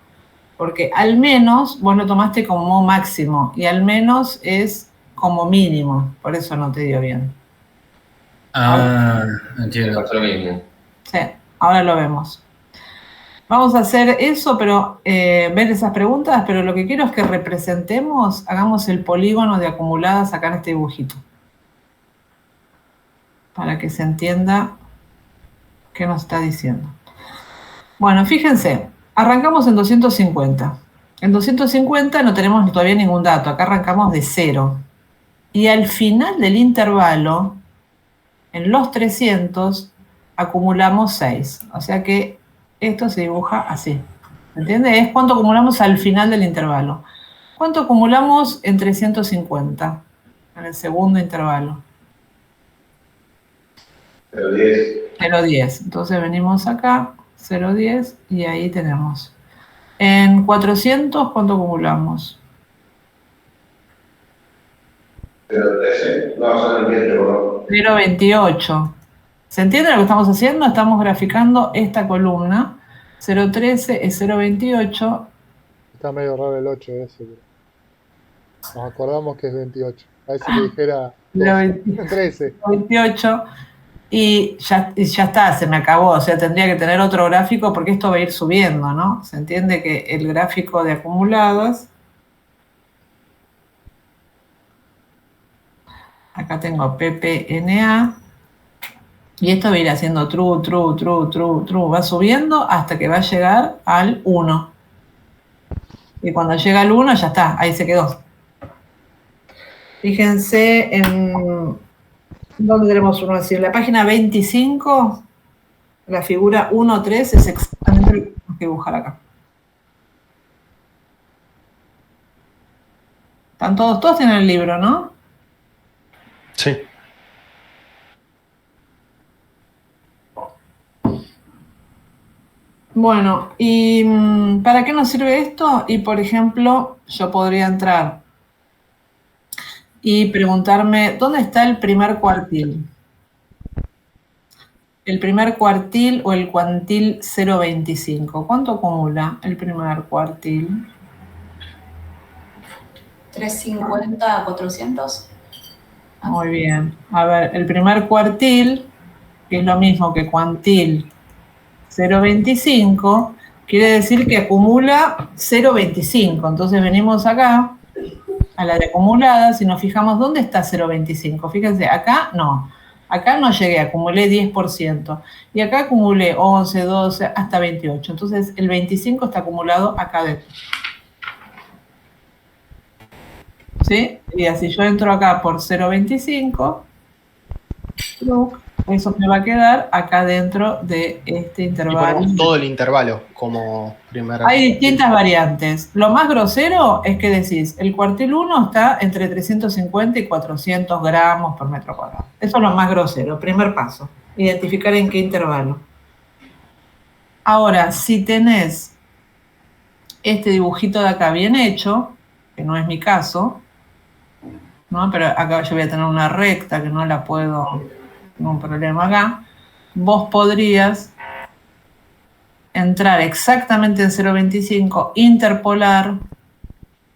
porque al menos vos lo tomaste como máximo y al menos es como mínimo, por eso no te dio bien. Entiendo. Sí, ahora lo vemos. Vamos a hacer eso, pero ver esas preguntas, pero lo que quiero es que representemos, hagamos el polígono de acumuladas acá en este dibujito, para que se entienda qué nos está diciendo. Bueno, fíjense, arrancamos en 250. En 250 no tenemos todavía ningún dato, acá arrancamos de 0. Y al final del intervalo, en los 300, acumulamos 6. O sea que esto se dibuja así. ¿Entiende? Es cuánto acumulamos al final del intervalo. ¿Cuánto acumulamos en 350? En el segundo intervalo. 0,10. 0,10. Entonces venimos acá, 0,10, y ahí tenemos. En 400, ¿cuánto acumulamos? 0,13. No, 0,28. 0,28. ¿Se entiende lo que estamos haciendo? Estamos graficando esta columna. 0,13 es 0,28. Está medio raro el 8 ese. Nos acordamos que es 28. A veces que dijera 13. 28. Y ya está, se me acabó. O sea, tendría que tener otro gráfico porque esto va a ir subiendo, ¿no? Se entiende que el gráfico de acumulados. Acá tengo PPNA. Y esto va a ir haciendo true, true, true, true, true. Va subiendo hasta que va a llegar al 1. Y cuando llega al 1 ya está, ahí se quedó. Fíjense en... ¿Dónde tenemos uno así? En la página 25, la figura 1.3 es exactamente lo que tenemos que dibujar acá. ¿Están todos? Todos tienen el libro, ¿no? Sí. Bueno, ¿y para qué nos sirve esto? Y, por ejemplo, yo podría entrar y preguntarme, ¿dónde está el primer cuartil? El primer cuartil o el cuantil 0,25. ¿Cuánto acumula el primer cuartil? 350 a 400. Muy bien. A ver, el primer cuartil, que es lo mismo que cuantil 0,25, quiere decir que acumula 0,25. Entonces venimos acá a la de acumuladas y nos fijamos dónde está 0,25. Fíjense, acá no. Acá no llegué, acumulé 10%. Y acá acumulé 11, 12, hasta 28. Entonces el 25 está acumulado acá adentro. ¿Sí? Y así yo entro acá por 0,25, eso me va a quedar acá dentro de este intervalo. Y ponemos todo el intervalo como primera. Hay distintas variantes. Lo más grosero es que decís, el cuartil 1 está entre 350 y 400 gramos por metro cuadrado. Eso es lo más grosero, primer paso. Identificar en qué intervalo. Ahora, si tenés este dibujito de acá bien hecho, que no es mi caso, ¿no? Pero acá yo voy a tener una recta que no la puedo, ningún problema acá. Vos podrías entrar exactamente en 0,25, interpolar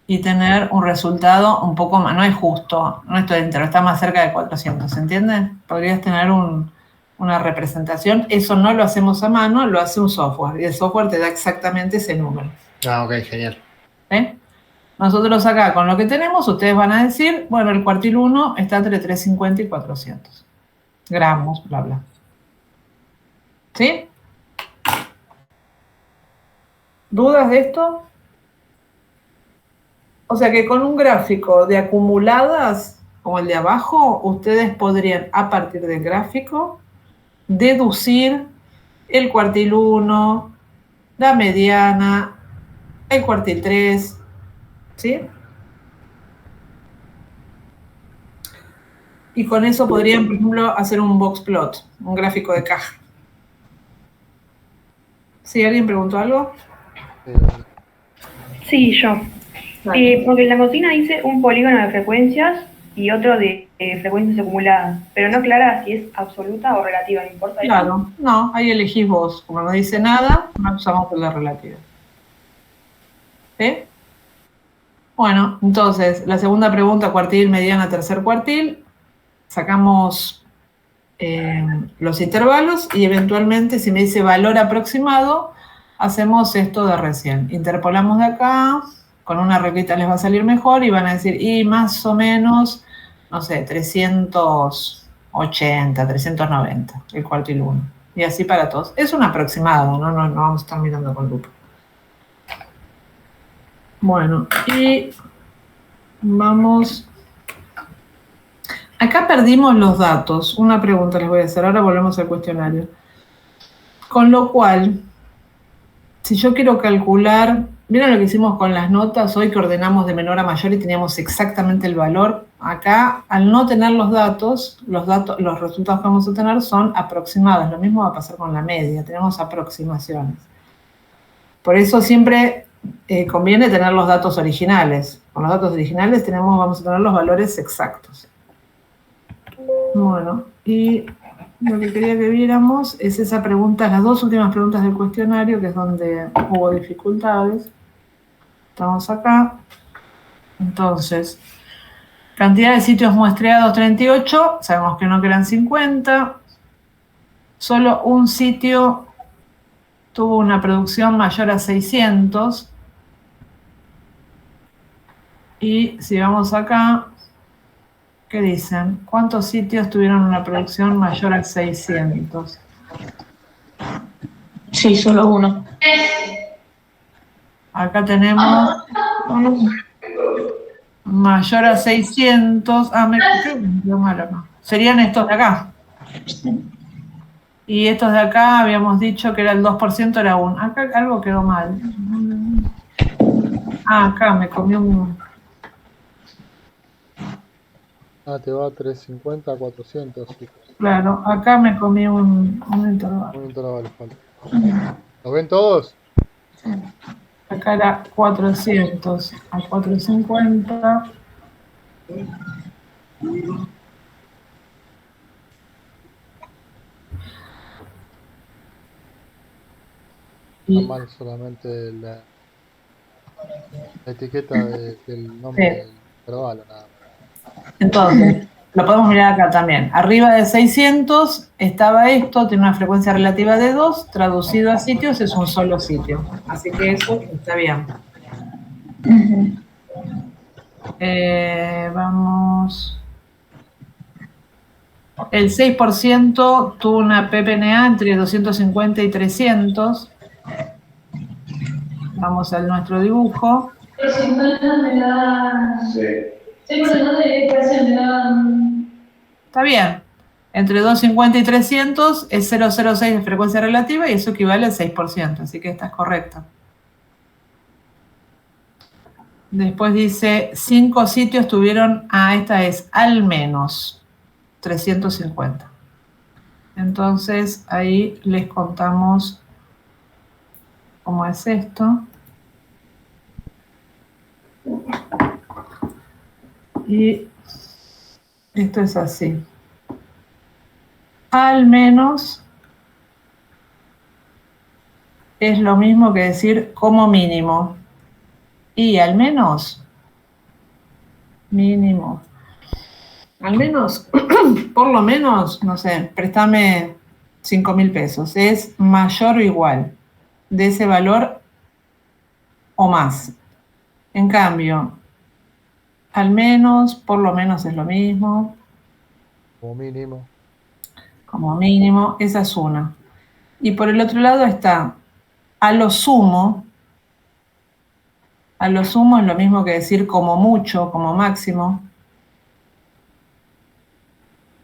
y tener un resultado un poco más, no es justo, no estoy entero, está más cerca de 400, ¿se entiende? Podrías tener una representación, eso no lo hacemos a mano, lo hace un software y el software te da exactamente ese número. Ah, ok, genial. Nosotros acá, con lo que tenemos, ustedes van a decir, bueno, el cuartil 1 está entre 350 y 400 gramos, bla, bla. ¿Sí? ¿Dudas de esto? O sea que con un gráfico de acumuladas, como el de abajo, ustedes podrían, a partir del gráfico, deducir el cuartil 1, la mediana, el cuartil 3, ¿sí? Y con eso podrían, por ejemplo, hacer un box plot, un gráfico de caja. ¿Sí? ¿Alguien preguntó algo? Sí, yo. Porque en la cocina dice un polígono de frecuencias y otro de frecuencias acumuladas, pero no clara si es absoluta o relativa, ¿no importa? Claro, no, ahí elegís vos. Como no dice nada, no usamos la relativa. ¿Sí? Bueno, entonces, la segunda pregunta, cuartil, mediana, tercer cuartil. Sacamos los intervalos y eventualmente, si me dice valor aproximado, hacemos esto de recién. Interpolamos de acá, con una reglita les va a salir mejor y van a decir, y más o menos, no sé, 380, 390, el cuartil 1. Y así para todos. Es un aproximado, no vamos a estar mirando con lupa. Bueno, y vamos... Acá perdimos los datos. Una pregunta les voy a hacer, ahora volvemos al cuestionario. Con lo cual, si yo quiero calcular, ¿vieron lo que hicimos con las notas hoy que ordenamos de menor a mayor y teníamos exactamente el valor? Acá, al no tener los resultados que vamos a tener son aproximados. Lo mismo va a pasar con la media, tenemos aproximaciones. Por eso siempre conviene tener los datos originales. Con los datos originales vamos a tener los valores exactos. Bueno, y lo que quería que viéramos es esa pregunta, las dos últimas preguntas del cuestionario, que es donde hubo dificultades. Estamos acá. Entonces, cantidad de sitios muestreados 38, sabemos que no quedan 50. Solo un sitio tuvo una producción mayor a 600. Y si vamos acá, ¿qué dicen? ¿Cuántos sitios tuvieron una producción mayor a 600? Sí, solo uno. Acá tenemos mayor a 600. Me quedó mal acá. Serían estos de acá. Y estos de acá habíamos dicho que era el 2%, era 1. Acá algo quedó mal. Acá me comí un... Te va 350 a 400. Sí. Claro, acá me comí un intervalo. Un intervalo falta. ¿Lo ven todos? Acá era 400 a 450. Está mal solamente la etiqueta del nombre del intervalo, nada más. Entonces, lo podemos mirar acá también. Arriba de 600 estaba esto, tiene una frecuencia relativa de 2, traducido a sitios es un solo sitio. Así que eso está bien. Vamos. El 6% tuvo una PPNA entre 250 y 300. Vamos a nuestro dibujo. Pero 50 me da... Sí. 6% de creación me da... Está bien. Entre 250 y 300 es 0,06 de frecuencia relativa y eso equivale al 6%, así que esta es correcta. Después dice, 5 sitios tuvieron, esta es al menos 350. Entonces, ahí les contamos cómo es esto. Y esto es así. Al menos es lo mismo que decir como mínimo. Y al menos, mínimo. Al menos, por lo menos, no sé, préstame 5.000 pesos. Es mayor o igual de ese valor o más. En cambio, al menos, por lo menos es lo mismo. Como mínimo. Como mínimo, esa es una. Y por el otro lado está a lo sumo es lo mismo que decir como mucho, como máximo.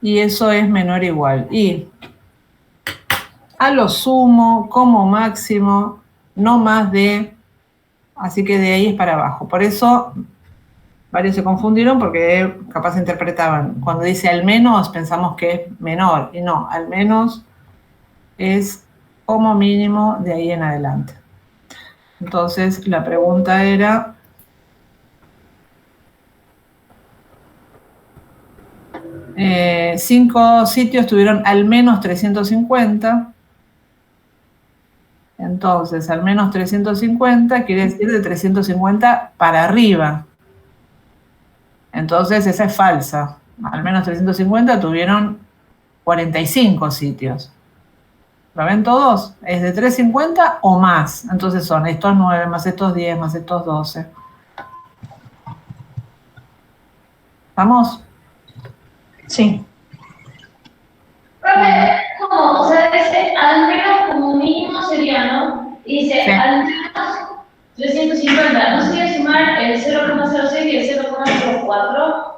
Y eso es menor o igual. Y a lo sumo, como máximo, no más de, así que de ahí es para abajo. Por eso varios se confundieron porque capaz interpretaban. Cuando dice al menos pensamos que es menor. Y no, al menos es como mínimo de ahí en adelante. Entonces la pregunta era... 5 sitios tuvieron al menos 350. Entonces, al menos 350 quiere decir de 350 para arriba. Entonces, esa es falsa. Al menos 350 tuvieron 45 sitios. ¿Lo ven todos? Es de 350 o más. Entonces son estos 9 más estos 10 más estos 12. ¿Vamos? Sí. Profe, ¿cómo? O sea, dice al menos como mínimo sería, ¿no? Y dice al menos 350. ¿No sería sumar el 0,06 y el 0,04?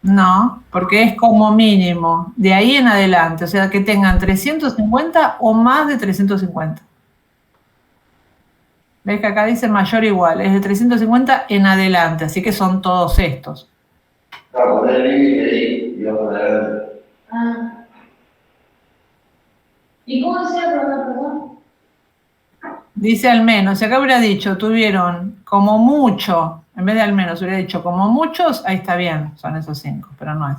No, porque es como mínimo, de ahí en adelante, o sea, que tengan 350 o más de 350. ¿Ves que acá dice mayor o igual? Es de 350 en adelante, así que son todos estos. Ah. ¿Y cómo decía la pregunta, perdón? Dice al menos, si acá hubiera dicho, tuvieron como mucho, en vez de al menos hubiera dicho como muchos, ahí está bien, son esos 5, pero no es.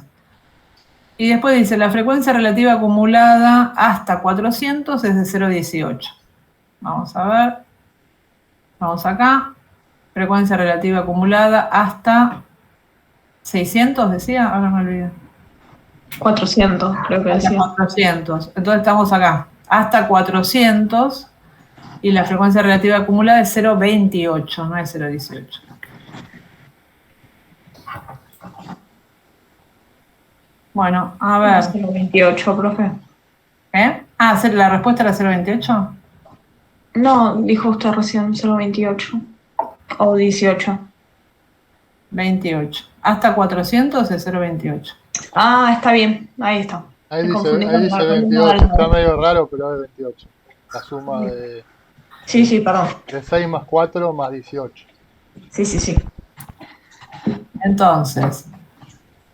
Y después dice, la frecuencia relativa acumulada hasta 400 es de 0,18. Vamos a ver. Vamos acá. Frecuencia relativa acumulada hasta 600, decía, ahora me olvidé. 400, creo que Hasta decía. 400. Entonces estamos acá. Hasta 400. Y la frecuencia relativa acumulada es 0,28, no es 0,18. Bueno, a ver. 0,28, profe. ¿Eh? Ah, ¿la respuesta era 0,28? No, dijo usted recién 0,28. O 18. 28. Hasta 400 es 0,28. Ah, está bien. Ahí está. Ahí Me dice, confundí con ahí dice la columna 28. al Está lado. medio raro, pero es 28. La suma de... Sí, sí, perdón. De 6 más 4 más 18. Sí, sí, sí. Entonces,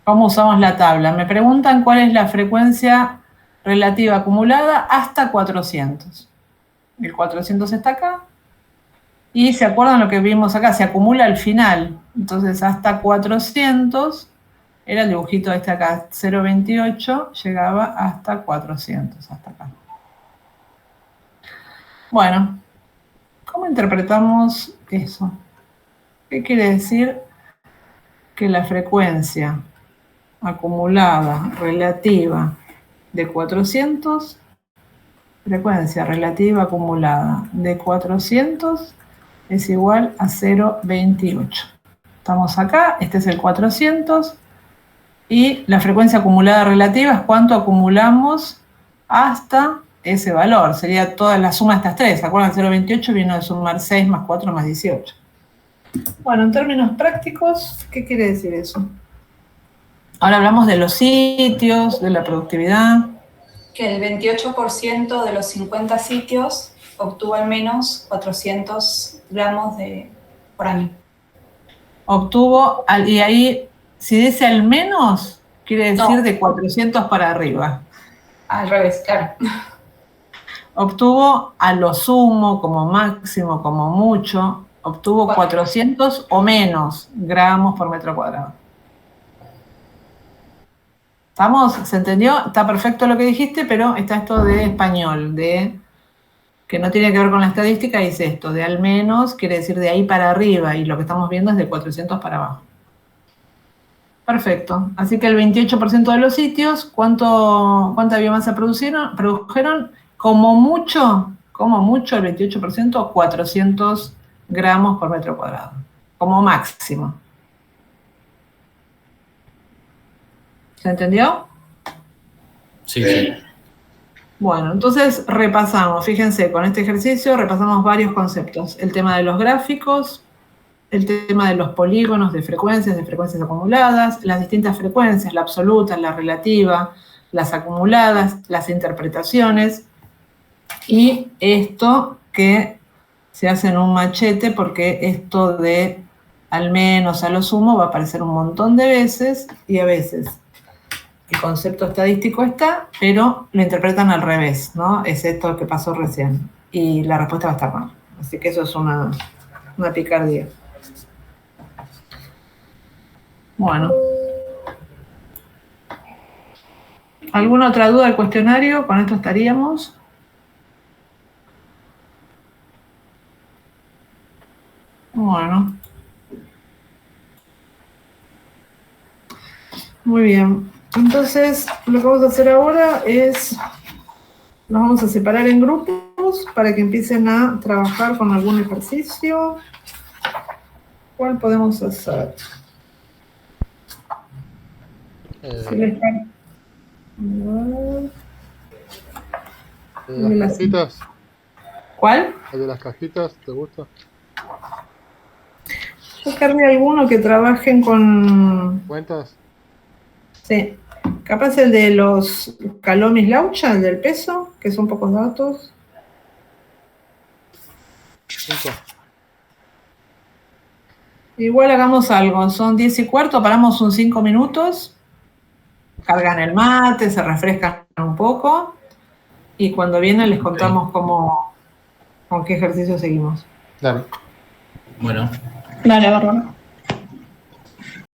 ¿cómo usamos la tabla? Me preguntan cuál es la frecuencia relativa acumulada hasta 400. El 400 está acá. Y ¿se acuerdan lo que vimos acá? Se acumula al final. Entonces, hasta 400, era el dibujito este acá, 0,28, llegaba hasta 400, hasta acá. Bueno, ¿cómo interpretamos eso? ¿Qué quiere decir? Que la frecuencia acumulada relativa de 400, frecuencia relativa acumulada de 400 es igual a 0,28. Estamos acá, este es el 400, y la frecuencia acumulada relativa es cuánto acumulamos hasta ese valor. Sería toda la suma de estas tres. ¿Se acuerdan? 0,28 vino de sumar 6 más 4 más 18. Bueno, en términos prácticos, ¿qué quiere decir eso? Ahora hablamos de los sitios, de la productividad. Que el 28% de los 50 sitios obtuvo al menos 400 gramos por año. Obtuvo, y ahí, si dice al menos, quiere decir de 400 para arriba. Al revés, claro. Obtuvo a lo sumo, como máximo, como mucho, obtuvo 400 o menos gramos por metro cuadrado. ¿Estamos? ¿Se entendió? Está perfecto lo que dijiste, pero está esto de español, de que no tiene que ver con la estadística, dice esto, de al menos, quiere decir de ahí para arriba, y lo que estamos viendo es de 400 para abajo. Perfecto. Así que el 28% de los sitios, ¿cuánta biomasa produjeron? Como mucho, el 28%, 400 gramos por metro cuadrado. Como máximo. ¿Se entendió? Sí, sí. Bueno, entonces repasamos, fíjense, con este ejercicio repasamos varios conceptos. El tema de los gráficos, el tema de los polígonos de frecuencias acumuladas, las distintas frecuencias, la absoluta, la relativa, las acumuladas, las interpretaciones, y esto que se hace en un machete, porque esto de al menos a lo sumo va a aparecer un montón de veces, y a veces el concepto estadístico está, pero lo interpretan al revés, ¿no? Es esto que pasó recién, y la respuesta va a estar mal. Así que eso es una picardía. Bueno. ¿Alguna otra duda del cuestionario? Con esto estaríamos. Bueno. Muy bien. Entonces, lo que vamos a hacer ahora es, nos vamos a separar en grupos para que empiecen a trabajar con algún ejercicio. ¿Cuál podemos hacer? Si les parece. ¿De las cajitas? ¿Cuál? ¿El de las cajitas te gusta? Yo cargué alguno que trabajen con... ¿Cuentas? Sí. Capaz el de los Calomis Laucha, el del peso, que son pocos datos. 5. Igual hagamos algo, son 10:15, paramos un 5 minutos, cargan el mate, se refrescan un poco, y cuando vienen les contamos con qué ejercicio seguimos. Dale. Bueno. Dale, bárbaro.